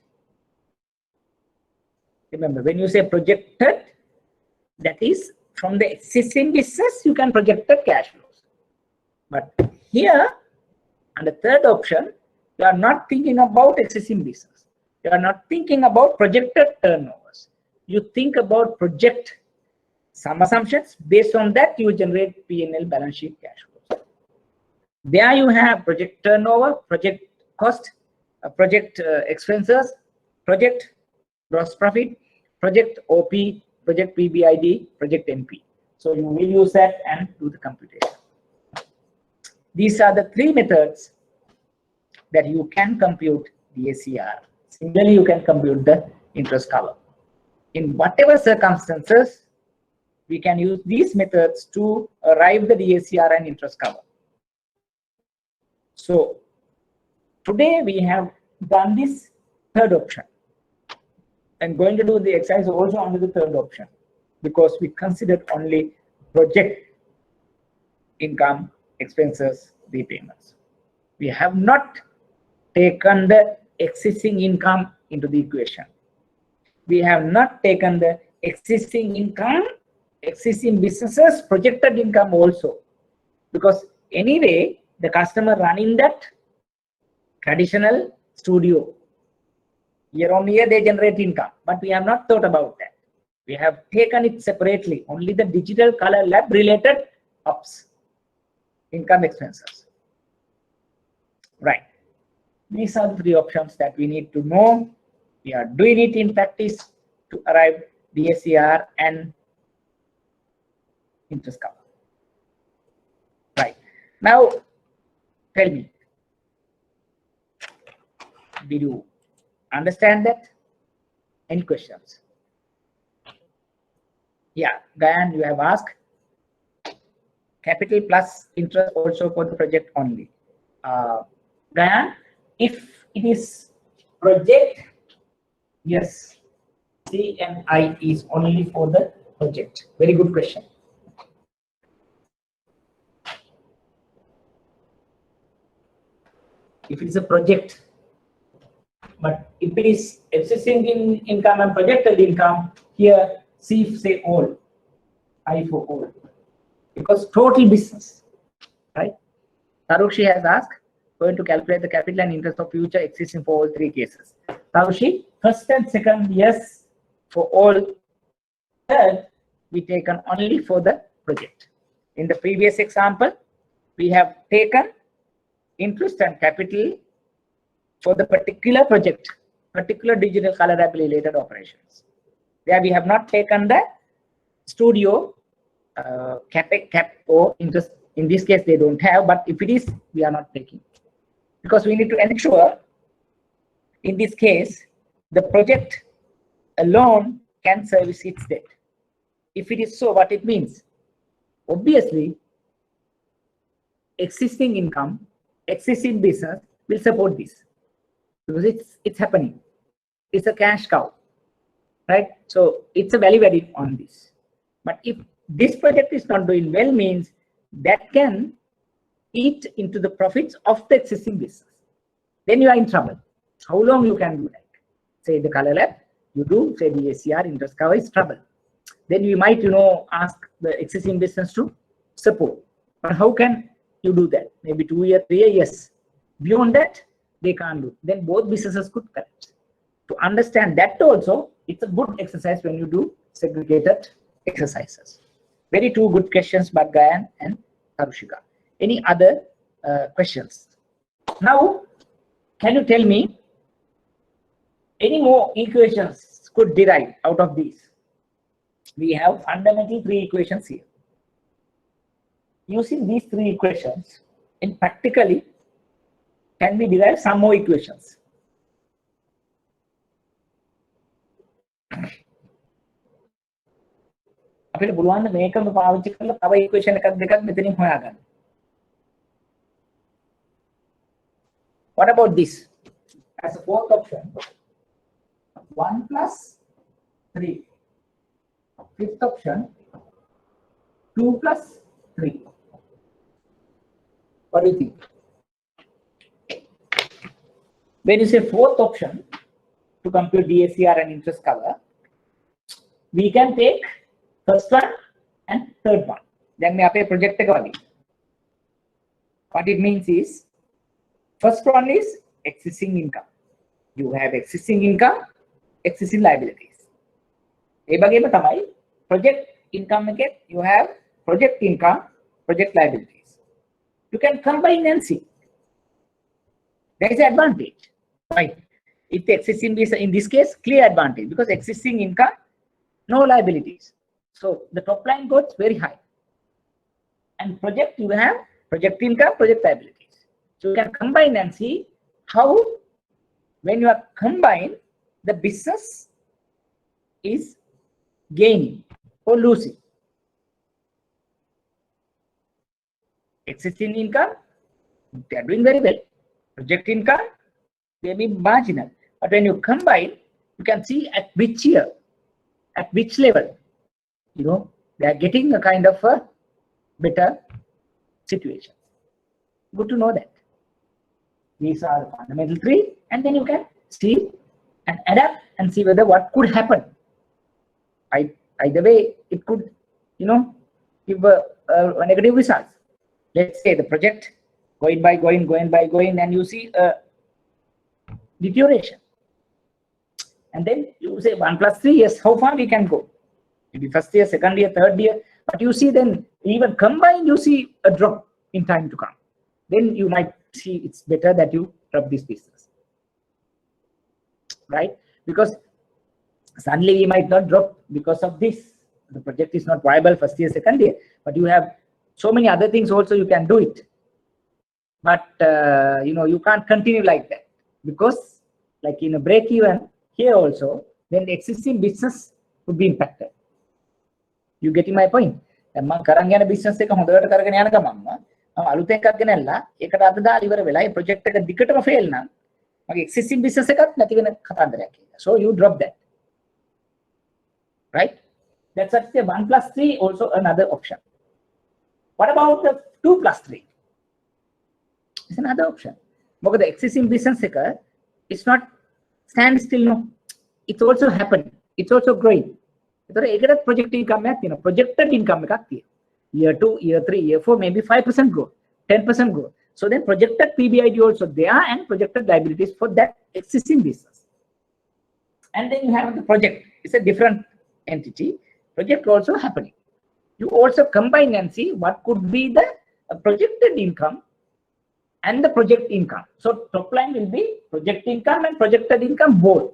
Remember, when you say projected, that is from the existing business you can project the cash flows. But here, on the third option, you are not thinking about existing business. You are not thinking about projected turnovers. You think about project some assumptions. Based on that, you generate P&L, balance sheet, cash flows. There you have project turnover, project cost, project expenses, project gross profit, project OP, project PBID, project NP. So you will use that and do the computation. These are the 3 methods that you can compute the DSCR. Similarly, you can compute the interest cover. In whatever circumstances, we can use these methods to arrive the DSCR and interest cover. So today we have done this third option. I'm going to do the exercise also under the third option, because we considered only project income, expenses, repayments. We have not taken the existing income into the equation. We have not taken the existing income, existing businesses, projected income also, because anyway the customer running that traditional studio Year on year, they generate income, but we have not thought about that. We have taken it separately, only the digital color lab related ops, income expenses. Right. These are the 3 options that we need to know. We are doing it in practice to arrive DSCR and interest cover. Right. Now, tell me, did you understand that? Any questions? Yeah, Gayan, you have asked capital plus interest also for the project only. Gayan, if it is project, yes, CMI is only for the project. Very good question. If it is a project, but if it is existing income and projected income, here C say all, I for all, because total business, right? Tarushi has asked, going to calculate the capital and interest of future existing for all 3 cases. Tarushi, first and second, yes, for all. Third, we taken only for the project. In the previous example, we have taken interest and capital for the particular project, particular digital color lab related operations. There we have not taken the studio cap or interest. In this case, they don't have, but if it is, we are not taking, because we need to ensure in this case the project alone can service its debt. If it is so, what it means? Obviously, existing income, existing business will support this, because it's happening. It's a cash cow, right? So it's a value added on this. But if this project is not doing well, means that can eat into the profits of the existing business. Then you are in trouble. How long you can do that? Say the color lab, you do, say the ACR, interest cover is trouble. Then you might, ask the existing business to support. But how can you do that? Maybe 2 years, 3 years, yes. Beyond that, they can't do. Then both businesses could collapse. To understand that also, it's a good exercise when you do segregated exercises. Very 2 good questions by Gayan and Tarushika. Any other questions? Now, can you tell me any more equations could derive out of these? We have fundamental 3 equations here. Using these 3 equations, in practically, can we derive some more equations? අපිට පුළුවන් මේකම පාවිච්චි කරලා තව equation එකක් දෙකක් මෙතනින් හොයාගන්න. What about this? As a 4th option, 1 plus 3. 5th option, 2 plus 3. What do you think? When you say 4th option to compute DSCR and interest cover, we can take first one and third one. Then we have a project. What it means is, first one is existing income. You have existing income, existing liabilities. Project income again, you have project income, project liabilities. You can combine and see. There is an advantage, right? If the existing business, in this case, clear advantage, because existing income, no liabilities. So the top line goes very high. And project, you have project income, project liabilities. So you can combine and see how, when you are combined, the business is gaining or losing. Existing income, they are doing very well. Project income, they may be marginal. But when you combine, you can see at which year, at which level, they are getting a kind of a better situation. Good to know that. These are the fundamental 3, and then you can see and adapt and see whether what could happen. Either way, it could, give a negative results. Let's say the project going by going, and you see a deterioration. And then you say 1 plus 3, yes, how far we can go? Maybe first year, second year, third year. But you see then, even combined, you see a drop in time to come. Then you might see it's better that you drop this business. Right? Because suddenly we might not drop because of this. The project is not viable first year, second year. But you have so many other things also you can do it. But you can't continue like that. Because like in a break even here also, then the existing business would be impacted. You getting my point? මම කරන් යන business එක හොඳට කරගෙන යන ගමන්ම මම අලුතෙන් එකක් ගෙනල්ලා ඒකට අද දාලා ඉවර වෙලා ඒ project එක දිගටම fail නම් මගේ existing business එකත් නැති වෙන කතන්දරයක් ඒක. So you drop that. Right? That's at 1 plus 3 also another option. What about the 2 plus 3? It's another option. Because the existing business එක it's not stand still, no. It's also happening. It's also growing. ඒකට project income එකක් තියෙනවා. Projected income එකක් තියෙනවා. Year 2, year 3, year 4, maybe 5% growth, 10% growth. So then projected PBIT also there and projected liabilities for that existing business. And then you have the project. It's a different entity. Project also happening. You also combine and see what could be the projected income and the project income. So top line will be project income and projected income both.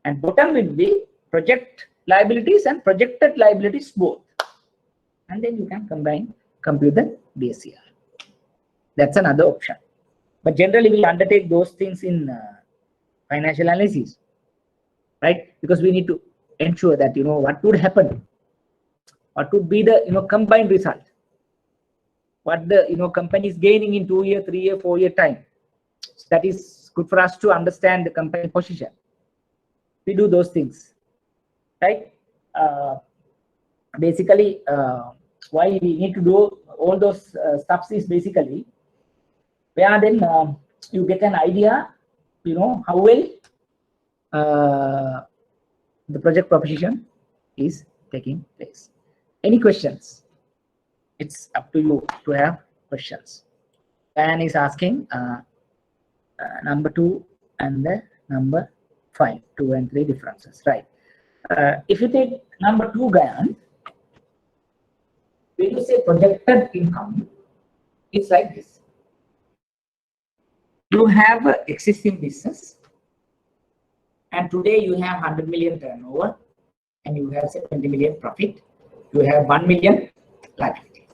And bottom will be project liabilities and projected liabilities both. And then you can compute the DSCR. That's another option. But generally we undertake those things in financial analysis, right? Because we need to ensure that what would happen, what would be the combined result, what the company is gaining in 2 year, 3 year, 4 year time. So that is good for us to understand the company position. We do those things, right? Basically, why we need to do all those stuffs is basically where then you get an idea, how well the project proposition is taking place. Any questions? It's up to you to have questions. Dan is asking number 2 and the number 5, 2 and 3 differences, right? If you take number 2, Gayan, when you say projected income, it's like this. You have an existing business, and today you have 100 million turnover, and you have say 20 million profit. You have 1 million liability.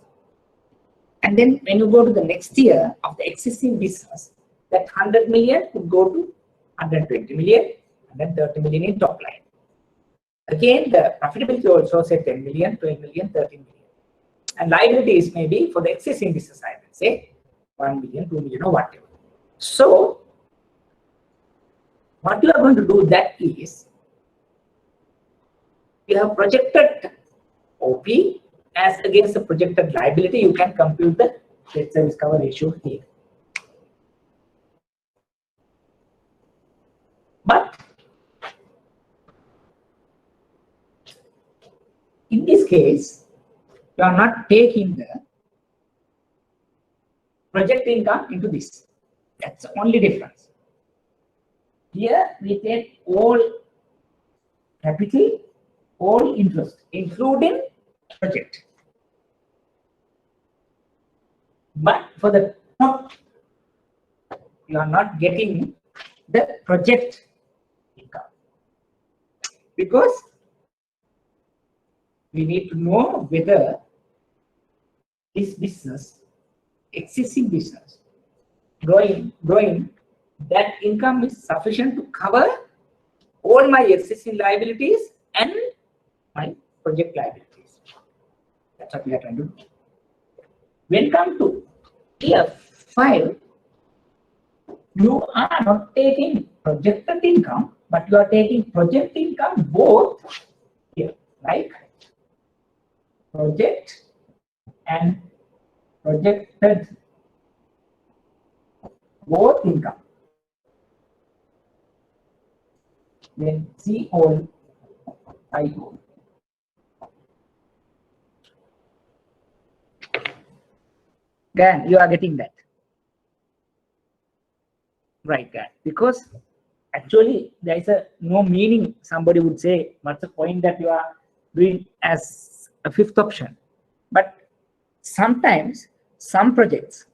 And then when you go to the next year of the existing business, that 100 million could go to 120 million, 130 million in top line. Again, the profitability also say 10 million, 12 million, 13 million. And liabilities may be for the existing business side, say 1 million, 2 million or whatever. So what you are going to do that is, you have projected OP as against the projected liability. You can compute the debt service cover ratio here. But in this case, you are not taking the project income into this. That's the only difference. Here we take all capital, all interest, including project. But for the top, you are not getting the project income, because we need to know whether this business, existing business, growing, that income is sufficient to cover all my existing liabilities and my project liabilities. That's what we are trying to do. When it comes to year 5, you are not taking projected income, but you are taking project income both here, right? Project and projected both income. Then C all I all. Then you are getting that. Right, guys. Because actually there is no meaning. Somebody would say, what's the point that you are doing as a fifth option? But sometimes some projects,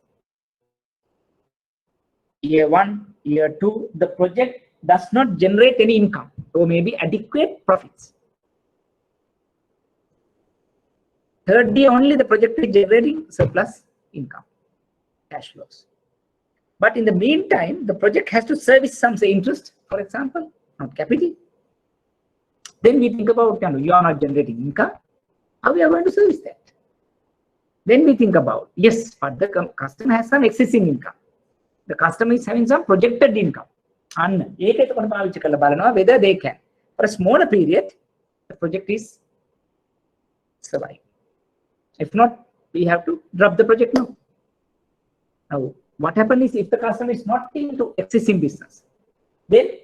year 1, year 2, the project does not generate any income or maybe adequate profits. Third year only the project is generating surplus income, cash flows. But in the meantime, the project has to service some, say, interest, for example, not capital. Then we think about, you are not generating income. How we are going to service that? Then we think about, yes, but the customer has some existing income. The customer is having some projected income. And whether they can, for a smaller period, the project is survive. If not, we have to drop the project now. Now, what happens is if the customer is not into existing business, then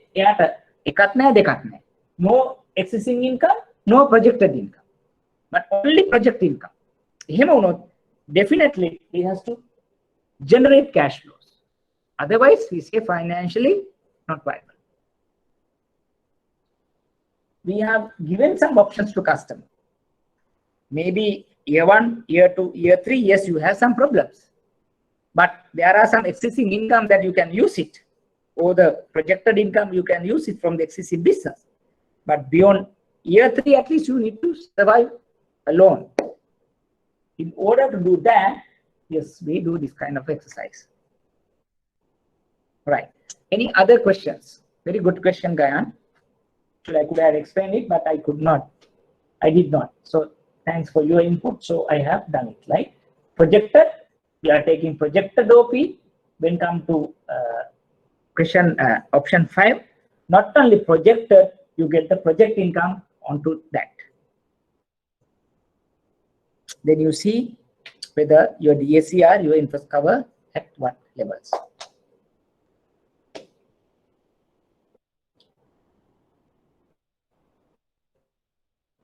no existing income, no projected income, but only project income. Definitely, he has to generate cash flows. Otherwise, we say financially not viable. We have given some options to customer. Maybe year 1, year 2, year 3, yes, you have some problems. But there are some existing income that you can use it, or the projected income you can use it from the existing business. But beyond year 3, at least you need to survive alone. In order to do that, yes, we do this kind of exercise. Right. Any other questions? Very good question, Gayan. I could have explained it, but I could not. I did not. So thanks for your input. So I have done it. Right. Projected. We are taking projected OP. When come to question option 5, not only projected, you get the project income onto that. Then you see whether your DSCR, your interest cover at what levels.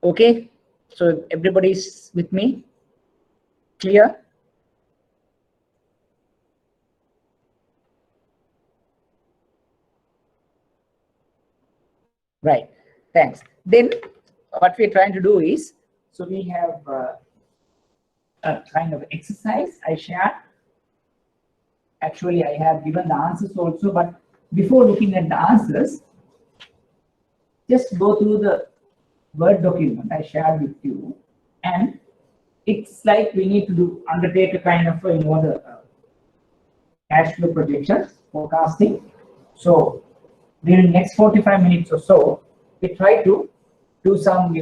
Okay, so everybody's with me? Clear? Right, thanks. Then what we're trying to do is, so we have a kind of exercise I shared. Actually, I have given the answers also, but before looking at the answers, just go through the Word document I shared with you, and it's like we need to undertake a kind of the cash flow projections, forecasting. So during next 45 minutes or so, we try to do some,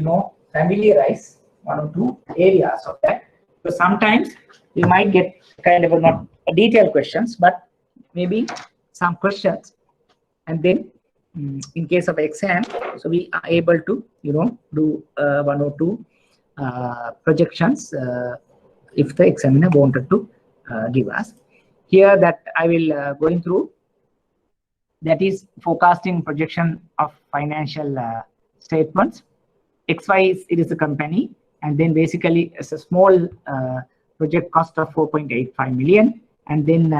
familiarize 1 or 2 areas of that. So sometimes we might get kind of not detailed questions, but maybe some questions, and then in case of exam, so we are able to do 1 or 2 projections if the examiner wanted to give us. Here that I will going through, that is forecasting projection of financial statements. XY it is a company, and then basically it's a small project cost of 4.85 million, and then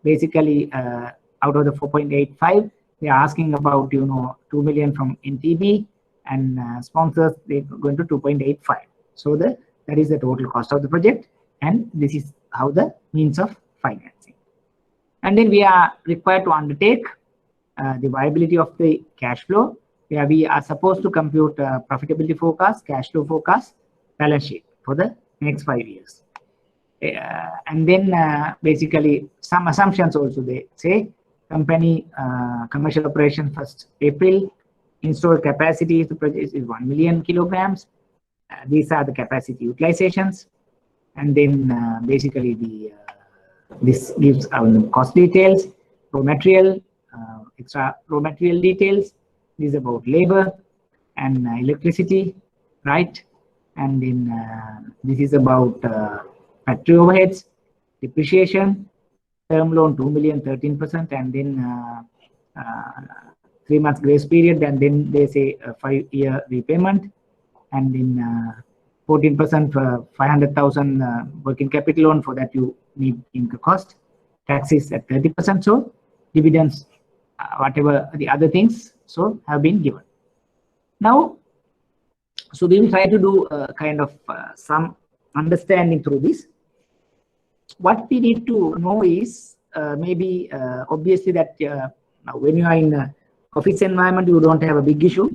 basically out of the 4.85, they are asking about 2 million from NTB, and sponsors they're going to 2.85. So that is the total cost of the project, and this is how the means of financing. And then we are required to undertake the viability of the cash flow, where we are supposed to compute profitability forecast, cash flow forecast, balance sheet for the next 5 years. And then basically some assumptions also. They say company commercial operation 1st April, installed capacity of the project is 1 million kilograms. These are the capacity utilizations, and then basically the this gives our cost details, raw material, extra raw material details. This is about labor and electricity, right? And then this is about factory overheads, depreciation, term loan 2 million 13%, and then 3 months grace period, and then they say a 5-year repayment, and then 14% for 500,000 working capital loan. For that you need income cost, taxes at 30%. So dividends whatever the other things so have been given. Now, so we will try to do kind of some understanding through this. What we need to know is maybe obviously that when you are in a office environment, you don't have a big issue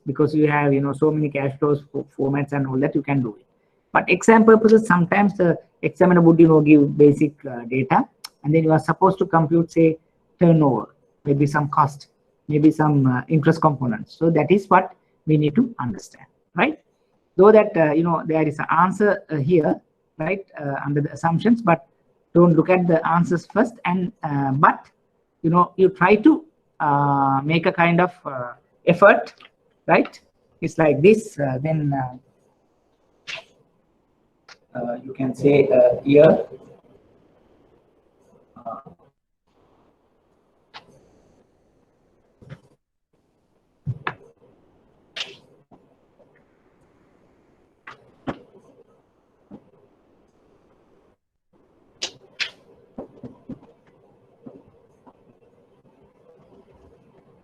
because you have so many cash flows, formats and all that, you can do it. But exam purposes, sometimes the examiner would give basic data, and then you are supposed to compute, say, turnover, maybe some cost, maybe some interest components. So that is what we need to understand, right? Though that there is an answer here, right, under the assumptions, but don't look at the answers first, and but you try to make a kind of effort, right? It's like this. Then you can say here.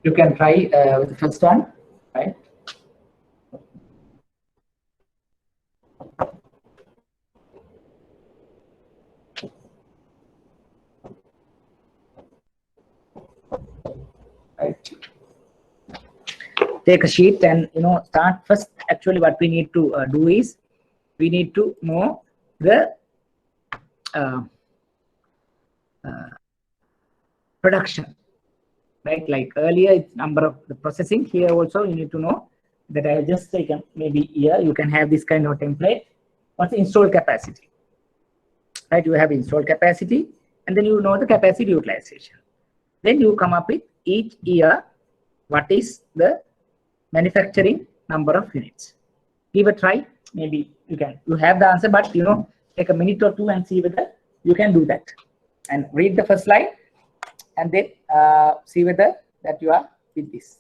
You can try with the first one, right? Right. Take a sheet and start first. Actually, what we need to do is we need to know the production, right? Like earlier, it's number of the processing. Here also you need to know that I have just taken maybe here. You can have this kind of template. What's the installed capacity? Right? You have installed capacity, and then you know the capacity utilization. Then you come up with each year what is the manufacturing number of units. Give a try. Maybe you have the answer, but take a minute or two and see whether you can do that. And read the first slide, and then see whether that you are with this.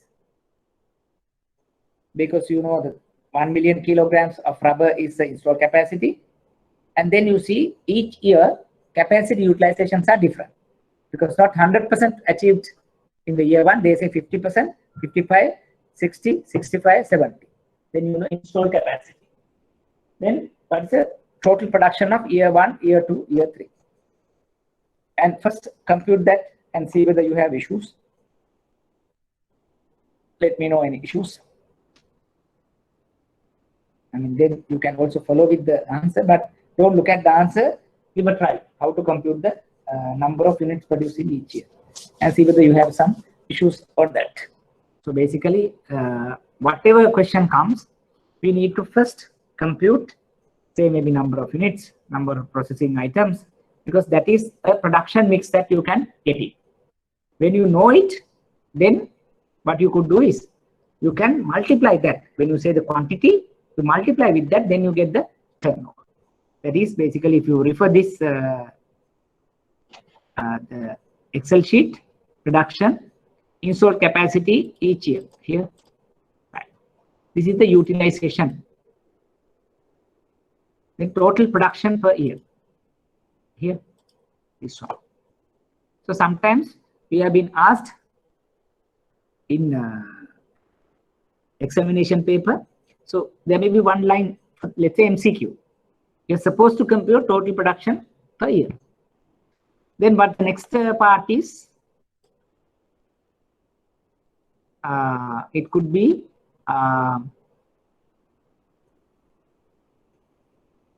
Because the 1 million kilograms of rubber is the installed capacity, and then you see each year capacity utilizations are different, because not 100% achieved in the year one. They say 50%, 55, 60, 65, 70. Then installed capacity. Then what's the total production of year one, year two, year three? And first compute that and see whether you have issues. Let me know any issues. Then you can also follow with the answer, but don't look at the answer. Give a try how to compute the number of units produced in each year and see whether you have some issues or that. So basically, whatever question comes, we need to first compute, say maybe number of units, number of processing items, because that is a production mix that you can get it. When you know it, then what you could do is you can multiply that. When you say the quantity, you multiply with that, then you get the turnover. That is basically, if you refer this the Excel sheet, production, installed capacity each year here. Right. This is the utilization. The total production per year. Here, this one. So sometimes we have been asked in examination paper. So there may be one line, let's say MCQ. You're supposed to compute total production per year. Then what the next part is, it could be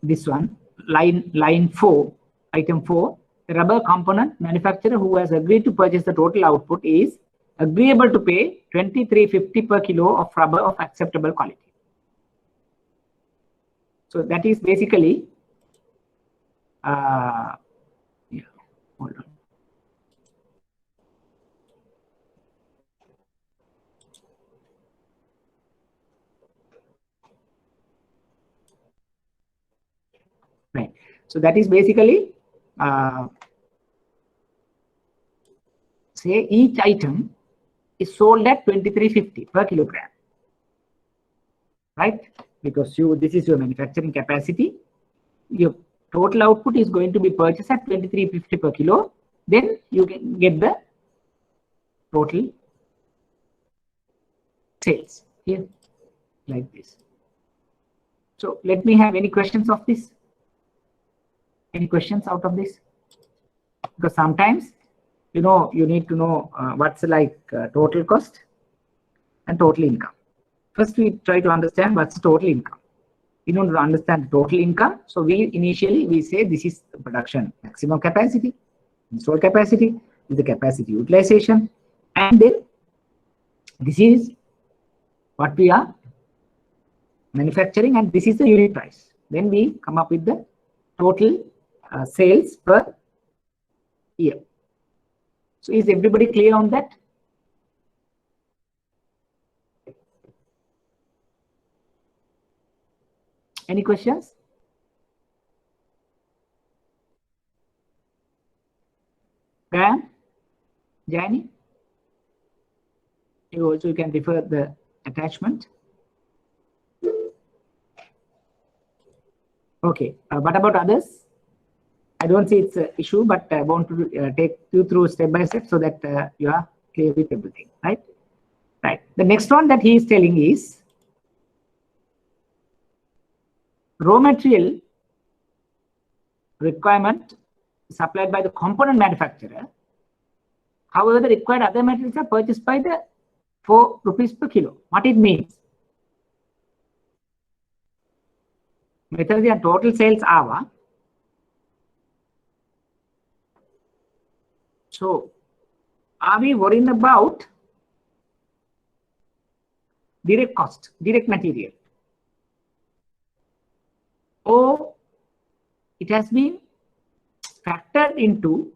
this one, line 4, item 4. The rubber component manufacturer who has agreed to purchase the total output is agreeable to pay 23.50 per kilo of rubber of acceptable quality. So that is basically, yeah, hold on. Right. So that is basically, say each item is sold at 23.50 per kilogram, right? Because this is your manufacturing capacity. Your total output is going to be purchased at 23.50 per kilo. Then you can get the total sales here, like this. So let me have any questions of this? Any questions out of this? Because sometimes, you know, you need to know what's like total cost and total income. First, we try to understand what's total income. In order to understand the total income, so initially we say this is the production maximum capacity, installed capacity, is the capacity utilization, and then this is what we are manufacturing, and this is the unit price. Then we come up with the total sales per year. So is everybody clear on that? Any questions? Graham? Jani? You also can refer the attachment. Okay, what about others? I don't see it's an issue, but I want to take you through step by step so that you are clear with everything, right? Right. The next one that he is telling is raw material requirement supplied by the component manufacturer. However, the required other materials are purchased by the 4 rupees per kilo. What it means? Metal and total sales are. So, are we worrying about direct cost, direct material? Or it has been factored into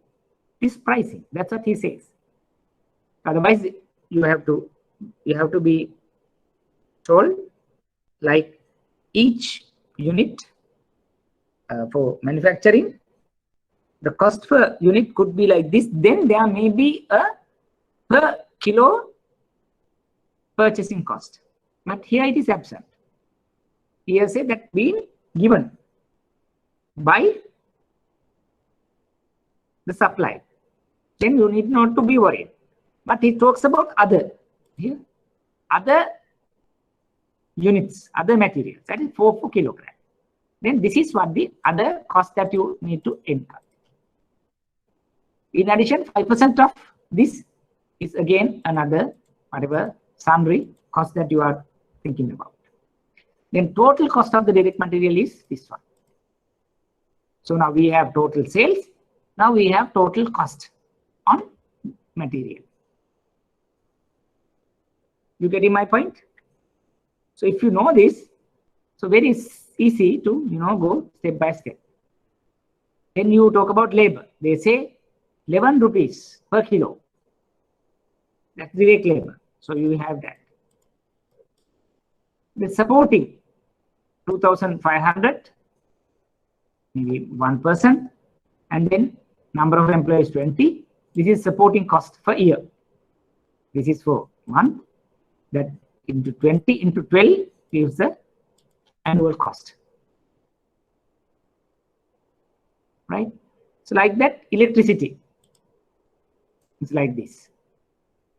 this pricing? That's what he says. Otherwise, you have to be told like each unit for manufacturing, the cost per unit could be like this. Then there may be a per kilo purchasing cost, but here it is absent. Here say that being given by the supply, then you need not to be worried. But he talks about other units, other materials, that is 4 kilogram. Then this is what the other cost that you need to incur. In addition, 5% of this is again another whatever sundry cost that you are thinking about. Then total cost of the direct material is this one. So now we have total sales. Now we have total cost on material. You getting my point? So if you know this, so very easy to go step by step. Then you talk about labor. They say 11 rupees per kilo. That's direct labor. So you have that. The supporting 2,500, maybe 1%, and then number of employees 20. This is supporting cost for year. This is for month. That into 20 into 12 gives the annual cost. Right? So like that, electricity is like this.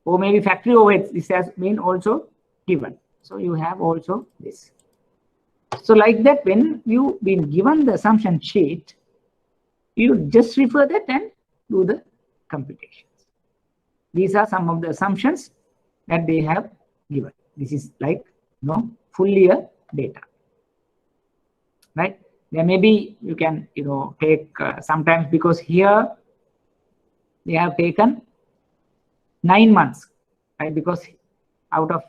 Or maybe factory overheads, this has been also given. So you have also this. So like that, when you've been given the assumption sheet, you just refer that and do the computations. These are some of the assumptions that they have given. This is like full year data, right? There may be, you can take sometimes, because here they have taken 9 months, right? Because out of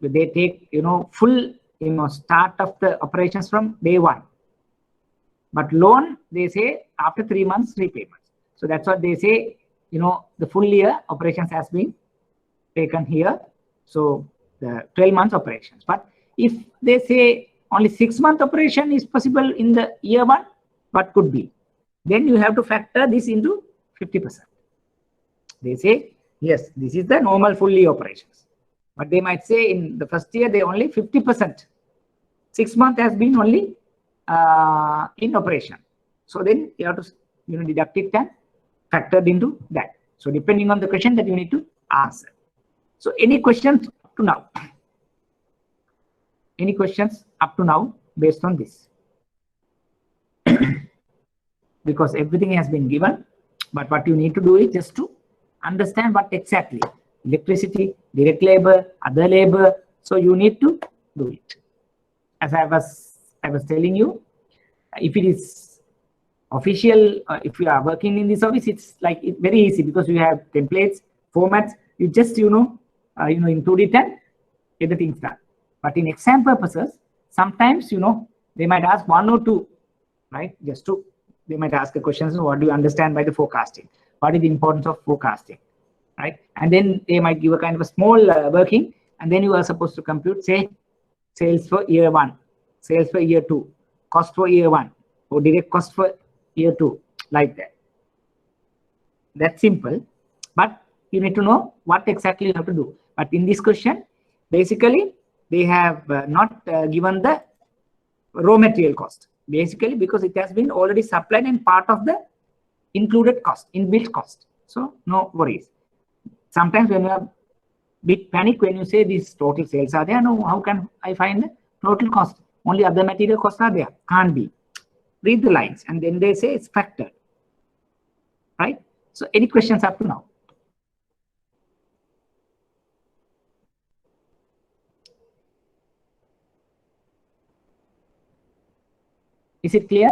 they take full start of the operations from day 1. But loan, they say after 3 months repayment. So that's what they say. The full year operations has been taken here. So the 12 months operations. But if they say only 6-month operation is possible in the year 1, what could be? Then you have to factor this into 50%. They say, yes, this is the normal full year operations. But they might say in the first year, they only 50%. 6 months has been only in operation. So then you have to deduct it and factored into that. So depending on the question that you need to answer. So any questions up to now? Any questions up to now based on this? Because everything has been given, but what you need to do is just to understand what exactly electricity, direct labor, other labor. So you need to do it. As I was telling you, if it is official, if you are working in this office, it's like very easy because you have templates, formats. You just include it and get the things done. But in exam purposes, sometimes they might ask one or two, right? They might ask a question: what do you understand by the forecasting? What is the importance of forecasting, right? And then they might give a kind of a small working, and then you are supposed to compute, say, sales for year 1, sales for year 2, cost for year 1, or direct cost for year 2, like that. That's simple, but you need to know what exactly you have to do. But in this question, basically, they have not given the raw material cost, basically because it has been already supplied and part of the included cost, inbuilt cost. So no worries. Sometimes when you have big panic when you say these total sales are there, no, how can I find the total cost? Only other material costs are there. Can't be. Read the lines and then they say it's factored, right? So any questions up to now? Is it clear?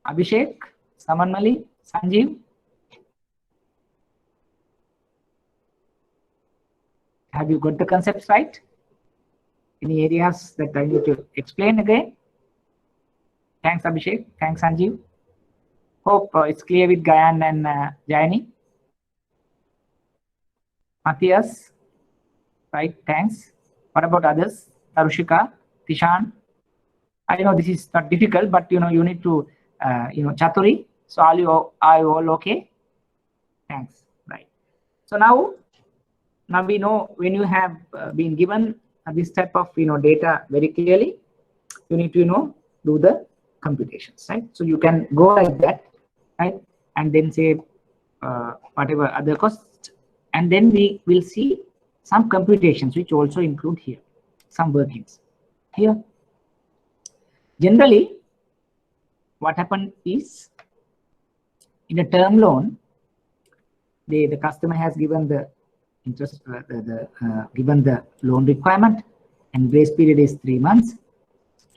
Abhishek, Samanmali, Sanjeev? Have you got the concepts right? Any areas that I need to explain again? Thanks, Abhishek. Thanks, Sanjeev. Hope it's clear with Gayan and Jayani. Matthias, right? Thanks. What about others? Tarushika, Tishan? I know this is not difficult, but you need to, Chaturi. So are you all okay? Thanks. Right. So now we know when you have been given this type of data very clearly, you need to do the computations, right? So you can go like that, right? And then say whatever other costs, and then we will see some computations which also include here some workings here. Generally, what happened is in a term loan, the customer has given the interest, given the loan requirement, and grace period is 3 months,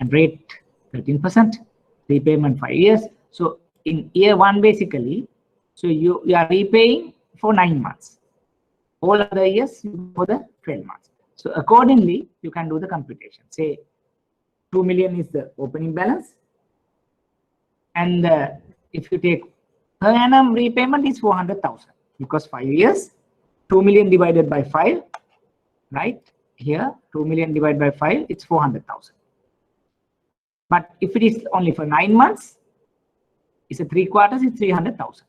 and rate 13%, repayment 5 years. So in year 1, basically, so you are repaying for 9 months. All other years for the 12 months. So accordingly, you can do the computation. Say 2 million is the opening balance, and if you take per annum repayment is 400,000 because 5 years, 2 million divided by 5, right? Here 2 million divided by 5, it's 400,000. But if it is only for 9 months, it's a 3 quarters, it's 300,000.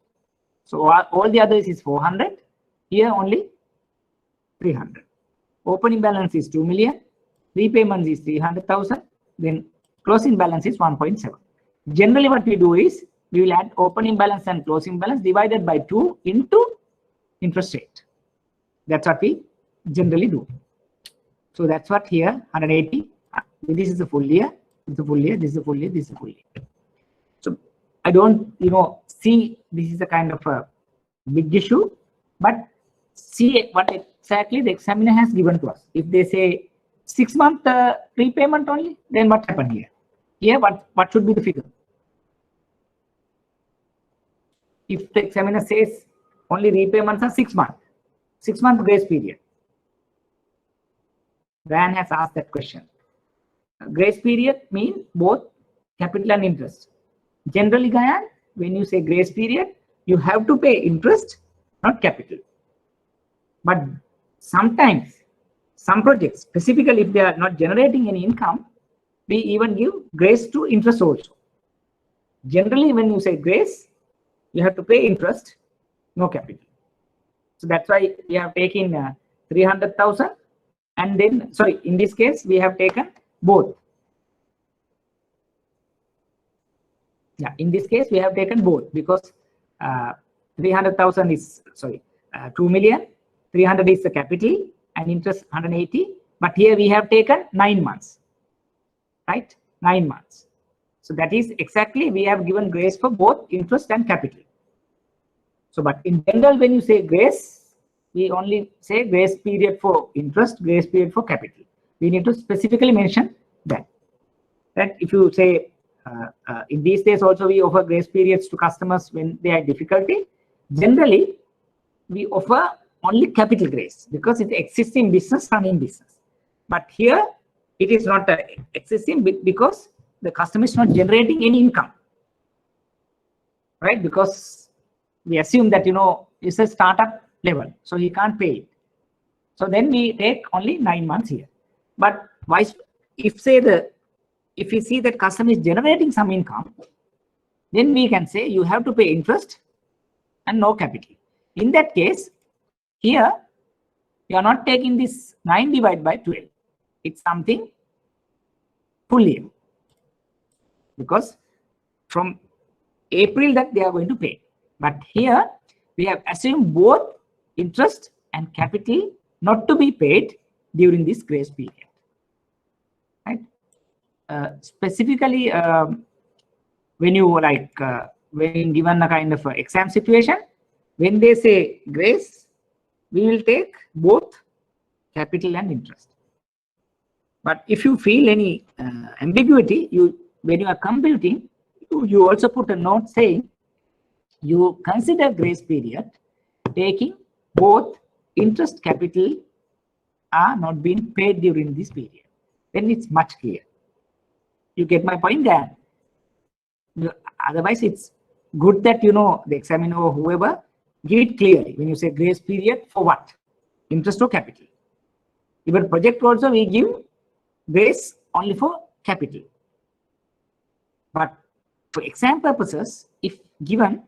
So all the others is 400. Here only 300. Opening balance is 2 million. Repayments is 300,000. Then closing balance is 1.7. Generally, what we do is we will add opening balance and closing balance divided by 2 into interest rate. That's what we generally do. So that's what here 180. This is the full year. This is the full year. This is the full year. This is the full year. So I don't see this is a kind of a big issue, but see what exactly the examiner has given to us. If they say 6-month repayment only, then what happened here? Here, what should be the figure? If the examiner says only repayments are 6 months, 6-month grace period. Ran has asked that question. Grace period means both capital and interest. Generally, Gayan, when you say grace period, you have to pay interest, not capital. But sometimes, some projects, specifically if they are not generating any income, we even give grace to interest also. Generally, when you say grace, you have to pay interest, no capital. So that's why we have taken 300,000 And then, sorry, in this case, we have taken both. Yeah, in this case, we have taken both because 300,000 is, sorry, 2 million, 300 is the capital and interest 180. But here we have taken 9 months, right? 9 months. So that is exactly, we have given grace for both interest and capital. So, but in general, when you say grace, we only say grace period for interest, grace period for capital. We need to specifically mention that. That if you say, in these days also we offer grace periods to customers when they are difficulty. Generally, we offer only capital grace because it exists in business, running business. But here, it is not existing because the customer is not generating any income, right? Because we assume that, you know, it's a startup level, so he can't pay it. So then we take only 9 months here. But why, if we see that customer is generating some income, then we can say you have to pay interest and no capital. In that case, here you are not taking this 9 divided by 12. It's something full year, because from April that they are going to pay. But here we have assumed both interest and capital not to be paid during this grace period, right? Specifically, when you when given a kind of exam situation, when they say grace, we will take both capital and interest. But if you feel any ambiguity, when you are computing, you also put a note saying you consider grace period taking both interest, capital are not being paid during this period. Then it's much clearer. You get my point there? Otherwise, it's good that, you know, the examiner or whoever give it clearly. When you say grace period for what? Interest or capital. Even project also we give grace only for capital. But for exam purposes, if given,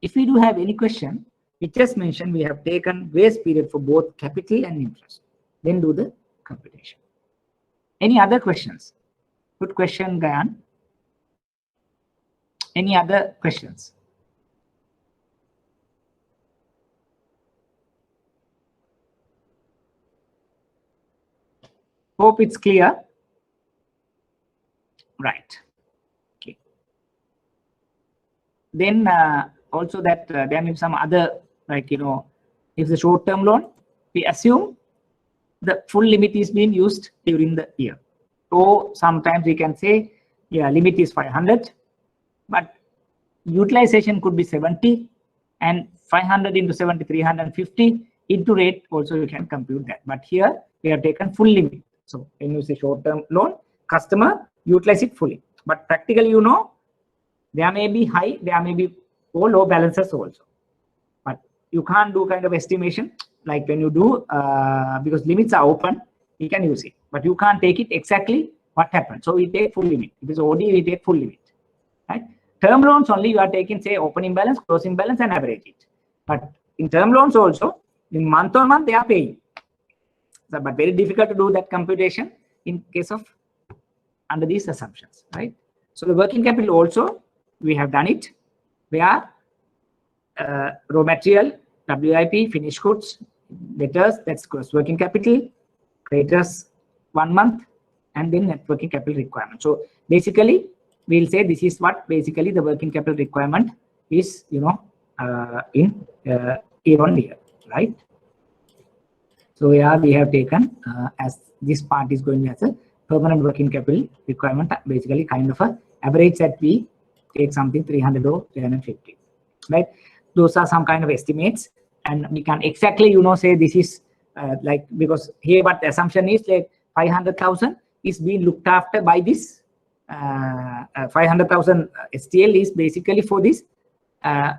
if we do have any question, we just mention we have taken grace period for both capital and interest. Then do the computation. Any other questions? Good question, Gayan. Any other questions? Hope it's clear. Right. Okay. Then also that there may be some other, like, you know, if the short-term loan, we assume the full limit is being used during the year. So sometimes we can say, yeah, limit is 500, but utilization could be 70, and 500 into 70, 350 into rate also you can compute that. But here we have taken full limit. So when you say short-term loan, customer utilize it fully. But practically, you know, there may be high, there may be low balances also. But you can't do kind of estimation like when you do, because limits are open, you can use it. But you can't take it exactly what happened. So we take full limit. If it's OD, we take full limit. Right? Term loans only you are taking, say, opening balance, closing balance, and average it. But in term loans also, in month on month, they are paying. So, but very difficult to do that computation in case of under these assumptions, right? So the working capital also, we have done it. Where raw material, WIP, finished goods, debtors, that's gross working capital, creditors 1 month, and then net working capital requirement. So basically, we'll say this is what basically the working capital requirement is, you know, in year on year, right? So yeah, we have taken as this part is going as a permanent working capital requirement, basically kind of a average that we take something 300 or 350, right? Those are some kind of estimates, and we can exactly, you know, say this is like, because here what the assumption is like 500,000 is being looked after by this 500,000 STL is basically for this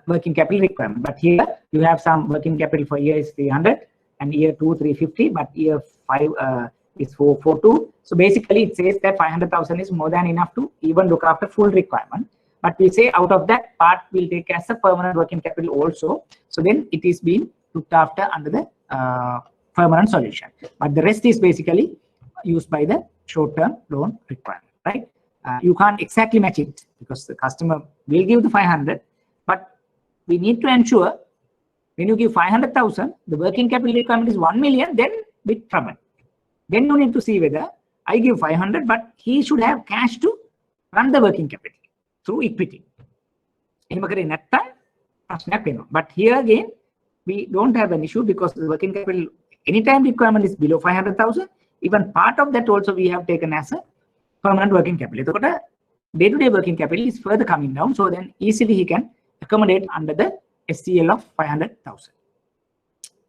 working capital requirement. But here you have some working capital for year is 300 and year 2 350, but year 5 is 442. So basically it says that 500,000 is more than enough to even look after full requirement. But we say out of that part we'll take as a permanent working capital also. So then it is being looked after under the permanent solution. But the rest is basically used by the short-term loan requirement, right? You can't exactly match it because the customer will give the 500, but we need to ensure when you give 500,000, the working capital requirement is 1 million, then bit trouble. Then you need to see whether I give 500, but he should have cash to run the working capital through equity. But here again, we don't have an issue because the working capital anytime requirement is below 500,000. Even part of that also we have taken as a permanent working capital. Day-to-day working capital is further coming down, so then easily he can accommodate under the SCL of 500,000.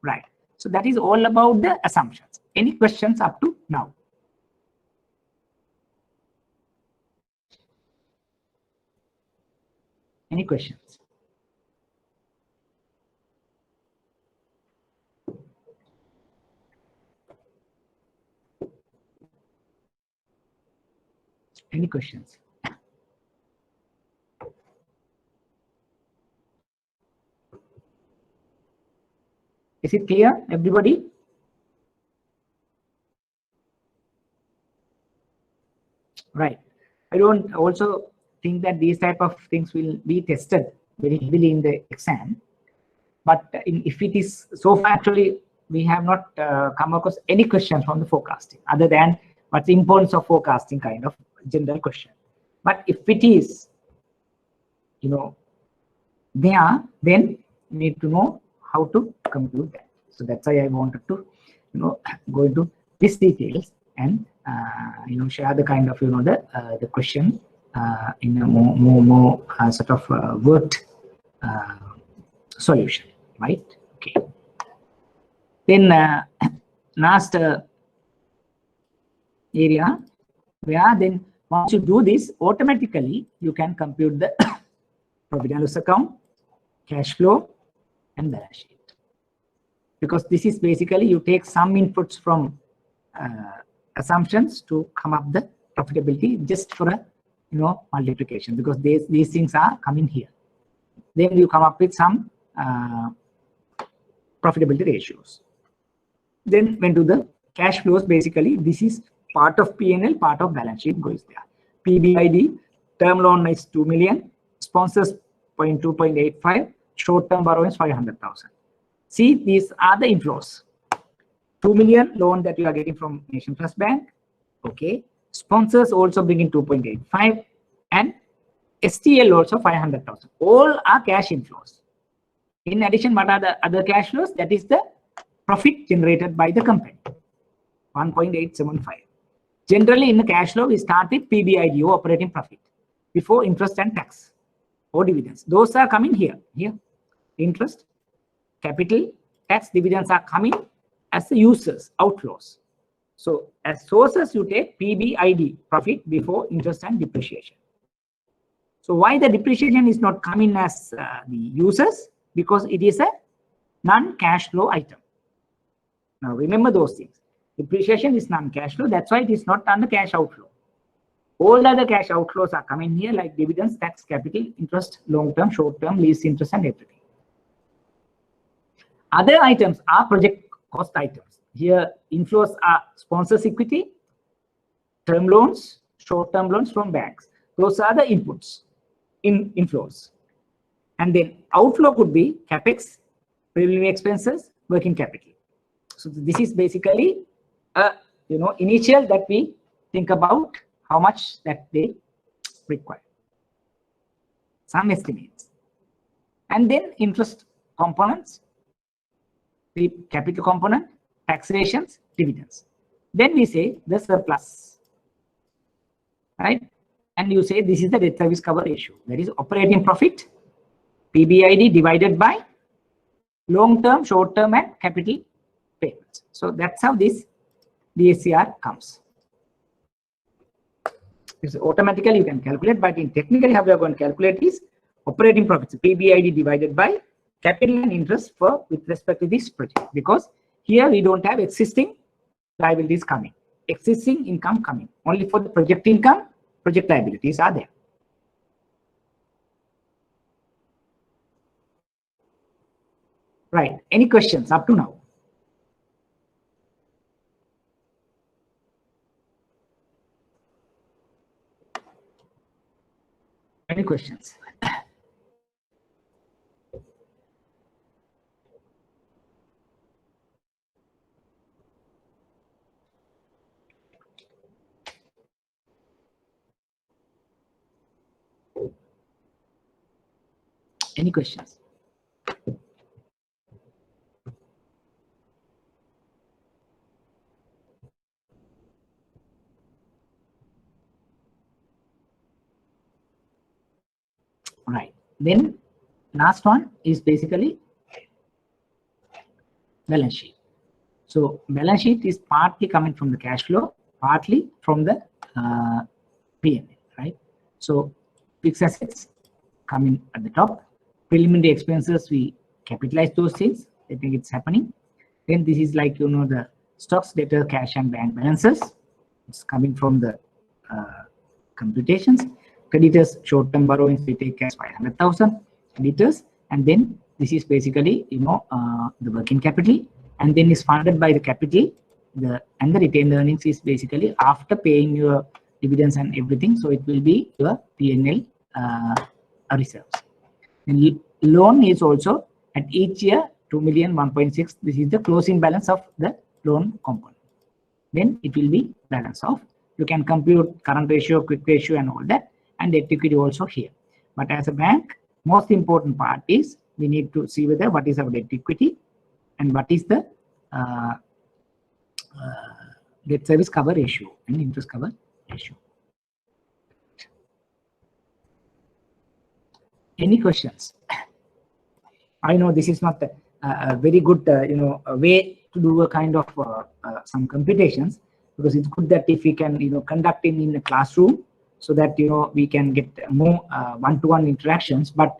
Right. So that is all about the assumptions. Any questions up to now? Any questions? Any questions? Is it clear, everybody? Right. I don't also think that these type of things will be tested very heavily in the exam. But if it is so far, actually, we have not come across any questions from the forecasting other than what's the importance of forecasting kind of general question. But if it is, there, then we need to know how to compute that. So that's why I wanted to, go into these details and share the kind of the question in a more sort of worked solution, right? Okay. Then last area where then once you do this, automatically you can compute the profit and loss account, cash flow, and balance sheet. Because this is basically you take some inputs from assumptions to come up the profitability just for a multiplication, because these things are coming here. Then you come up with some profitability ratios. Then when do the cash flows, basically this is part of P&L, part of balance sheet goes there. PBID, term loan is 2 million, sponsors 0.2.85, short-term borrowings 500,000. See, these are the inflows. 2 million loan that you are getting from Nation Trust Bank. Okay. Sponsors also bring in 2.85 and STL also 500,000. All are cash inflows. In addition, what are the other cash flows? That is the profit generated by the company, 1.875. Generally, in the cash flow, we start with PBID, operating profit, before interest and tax or dividends. Those are coming here. Here, interest, capital, tax, dividends are coming as the users, outflows. So as sources, you take PBID, profit before interest and depreciation. So why the depreciation is not coming as the users? Because it is a non-cash flow item. Now remember those things. Depreciation is non-cash flow. That's why it is not under cash outflow. All other cash outflows are coming here, like dividends, tax, capital, interest, long-term, short-term, lease interest, and everything. Other items are project cost items. Here, inflows are sponsors' equity, term loans, short-term loans from banks. Those are the inputs in inflows. And then outflow could be capex, preliminary expenses, working capital. So this is basically initial that we think about how much that they require. Some estimates. And then interest components, the capital component, taxations, dividends. Then we say the surplus, right? And you say this is the debt service cover ratio. That is operating profit, PBID divided by long-term, short-term, and capital payments. So that's how this DSCR comes. It's automatically you can calculate, but in technically how we are going to calculate is operating profits, PBID divided by capital and interest for with respect to this project, because here we don't have existing liabilities coming, existing income coming. Only for the project income, project liabilities are there. Right. Any questions up to now? Any questions? Any questions? Right. Then last one is basically balance sheet. So balance sheet is partly coming from the cash flow, partly from the P&L, right? So fixed assets coming at the top. Preliminary expenses, we capitalize those things. I think it's happening. Then this is like, the stocks, debtor, cash and bank balances. It's coming from the computations. Creditors, short-term borrowings, we take as 500,000 creditors. And then this is basically, the working capital. And then is funded by the capital. And the retained earnings is basically after paying your dividends and everything. So it will be your P&L reserves. And loan is also at each year 2 million, 1.6. This is the closing balance of the loan component. Then it will be balance of. You can compute current ratio, quick ratio, and all that, and debt equity also here. But as a bank, most important part is we need to see whether what is our debt equity and what is the debt service cover ratio and interest cover ratio. Any questions? I know this is not a very good, a way to do a kind of some computations, because it's good that if we can, conduct in a classroom, so that we can get more one-to-one interactions. But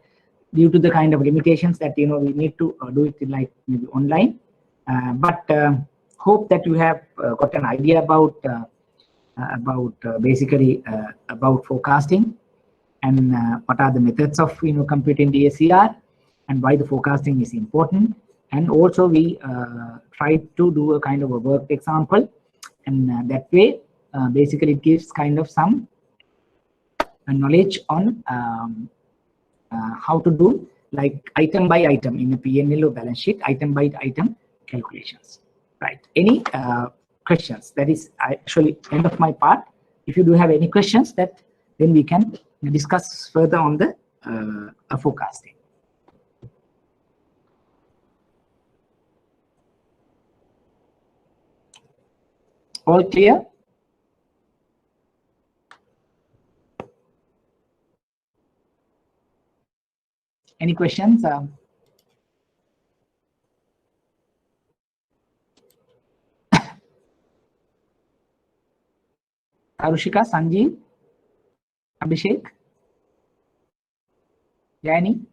due to the kind of limitations that we need to do it in like maybe online. But hope that you have got an idea about basically about forecasting and what are the methods of computing DSCR and why the forecasting is important. And also we try to do a kind of a work example, and that way basically it gives kind of some knowledge on how to do like item by item in a P&L or balance sheet, item by item calculations. Right. Any questions? That is actually end of my part. If you do have any questions, then we can discuss further on the forecasting. All clear? Any questions? Arushika, Sanjeev, Abhishek, Jayani.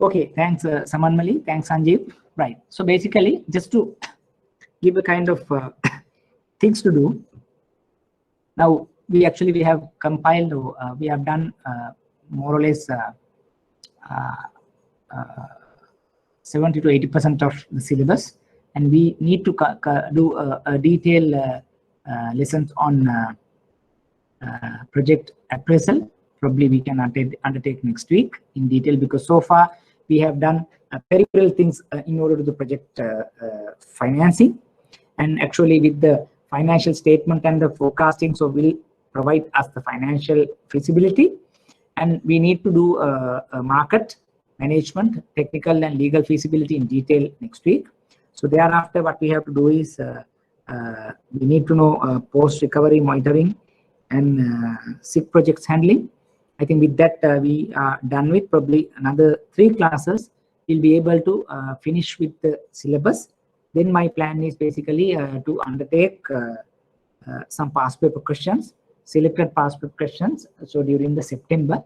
Okay, thanks Samanmali, thanks Sanjeev. Right, so basically just to give a kind of things to do. Now we have compiled, we have done more or less 70 to 80% of the syllabus, and we need to do a detailed lessons on project appraisal. Probably we can undertake next week in detail, because so far we have done peripheral things in order to the project financing, and actually with the financial statement and the forecasting, so will provide us the financial feasibility, and we need to do a market management, technical and legal feasibility in detail next week. So thereafter what we have to do is we need to know post-recovery monitoring and SIG projects handling. I think with that we are done with probably another 3 classes. We'll be able to finish with the syllabus. Then my plan is basically to undertake some past paper questions, selected past paper questions. So during the September,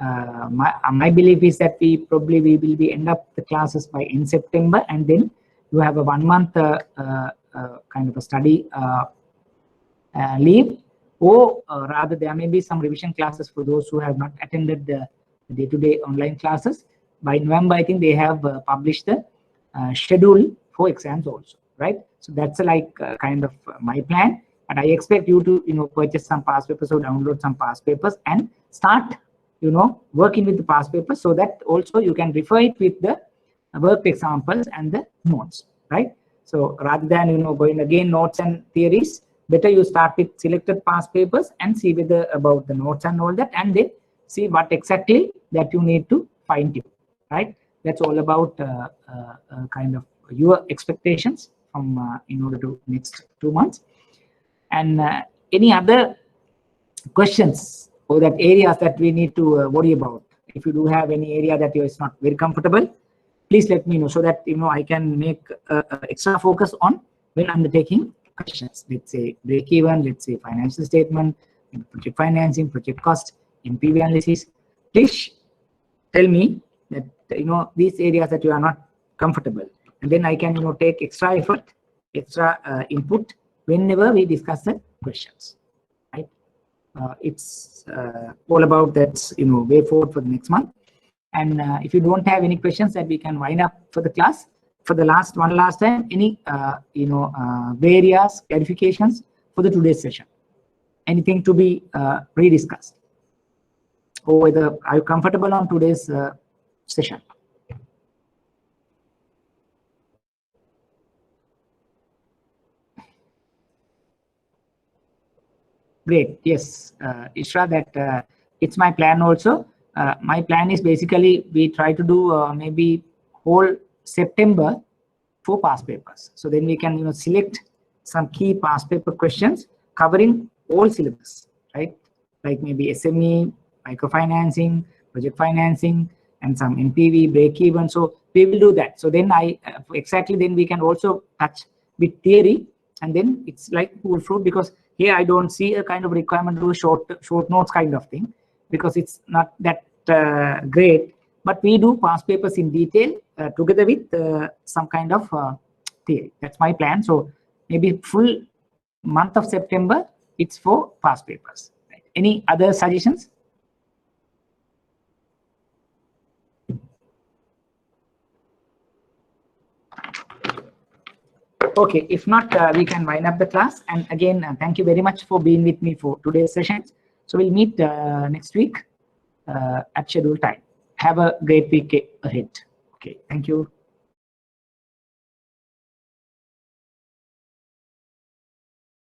my belief is that we will be end up the classes by in September, and then you have a 1 month kind of a study leave, or rather there may be some revision classes for those who have not attended the day-to-day online classes. By November, I think they have published the schedule for exams also, right? So that's like kind of my plan. But I expect you to purchase some past papers or download some past papers and start working with the past papers, so that also you can refer it with the worked examples and the notes, right? So rather than going again notes and theories, better you start with selected past papers and see whether about the notes and all that, and then see what exactly that you need to fine tune, right? That's all about kind of your expectations from in order to next 2 months. And any other questions or that areas that we need to worry about? If you do have any area that is not very comfortable, please let me know, so that I can make extra focus on when undertaking questions. Let's say break even, let's say financial statement, project financing, project cost, NPV analysis. Please tell me that these areas that you are not comfortable, and then I can take extra effort, extra input whenever we discuss the questions, right? It's all about that way forward for the next month. And if you don't have any questions, that we can wind up for the class. For the last time, any various clarifications for the today's session? Anything to be re-discussed? Or whether are you comfortable on today's session? Great. Yes, Ishra, that it's my plan also. My plan is basically we try to do maybe whole September for past papers. So then we can select some key past paper questions covering all syllabus, right? Like maybe SME, microfinancing, project financing, and some NPV, break even. So we will do that. So then then we can also touch with theory, and then it's like cool fruit, because here I don't see a kind of requirement to do short notes kind of thing, because it's not that great. But we do past papers in detail together with some kind of theory. That's my plan. So maybe full month of September, it's for past papers. Right? Any other suggestions? Okay, if not, we can wind up the class. And again, thank you very much for being with me for today's session. So we'll meet next week at scheduled time. Have a great week ahead. Okay, thank you.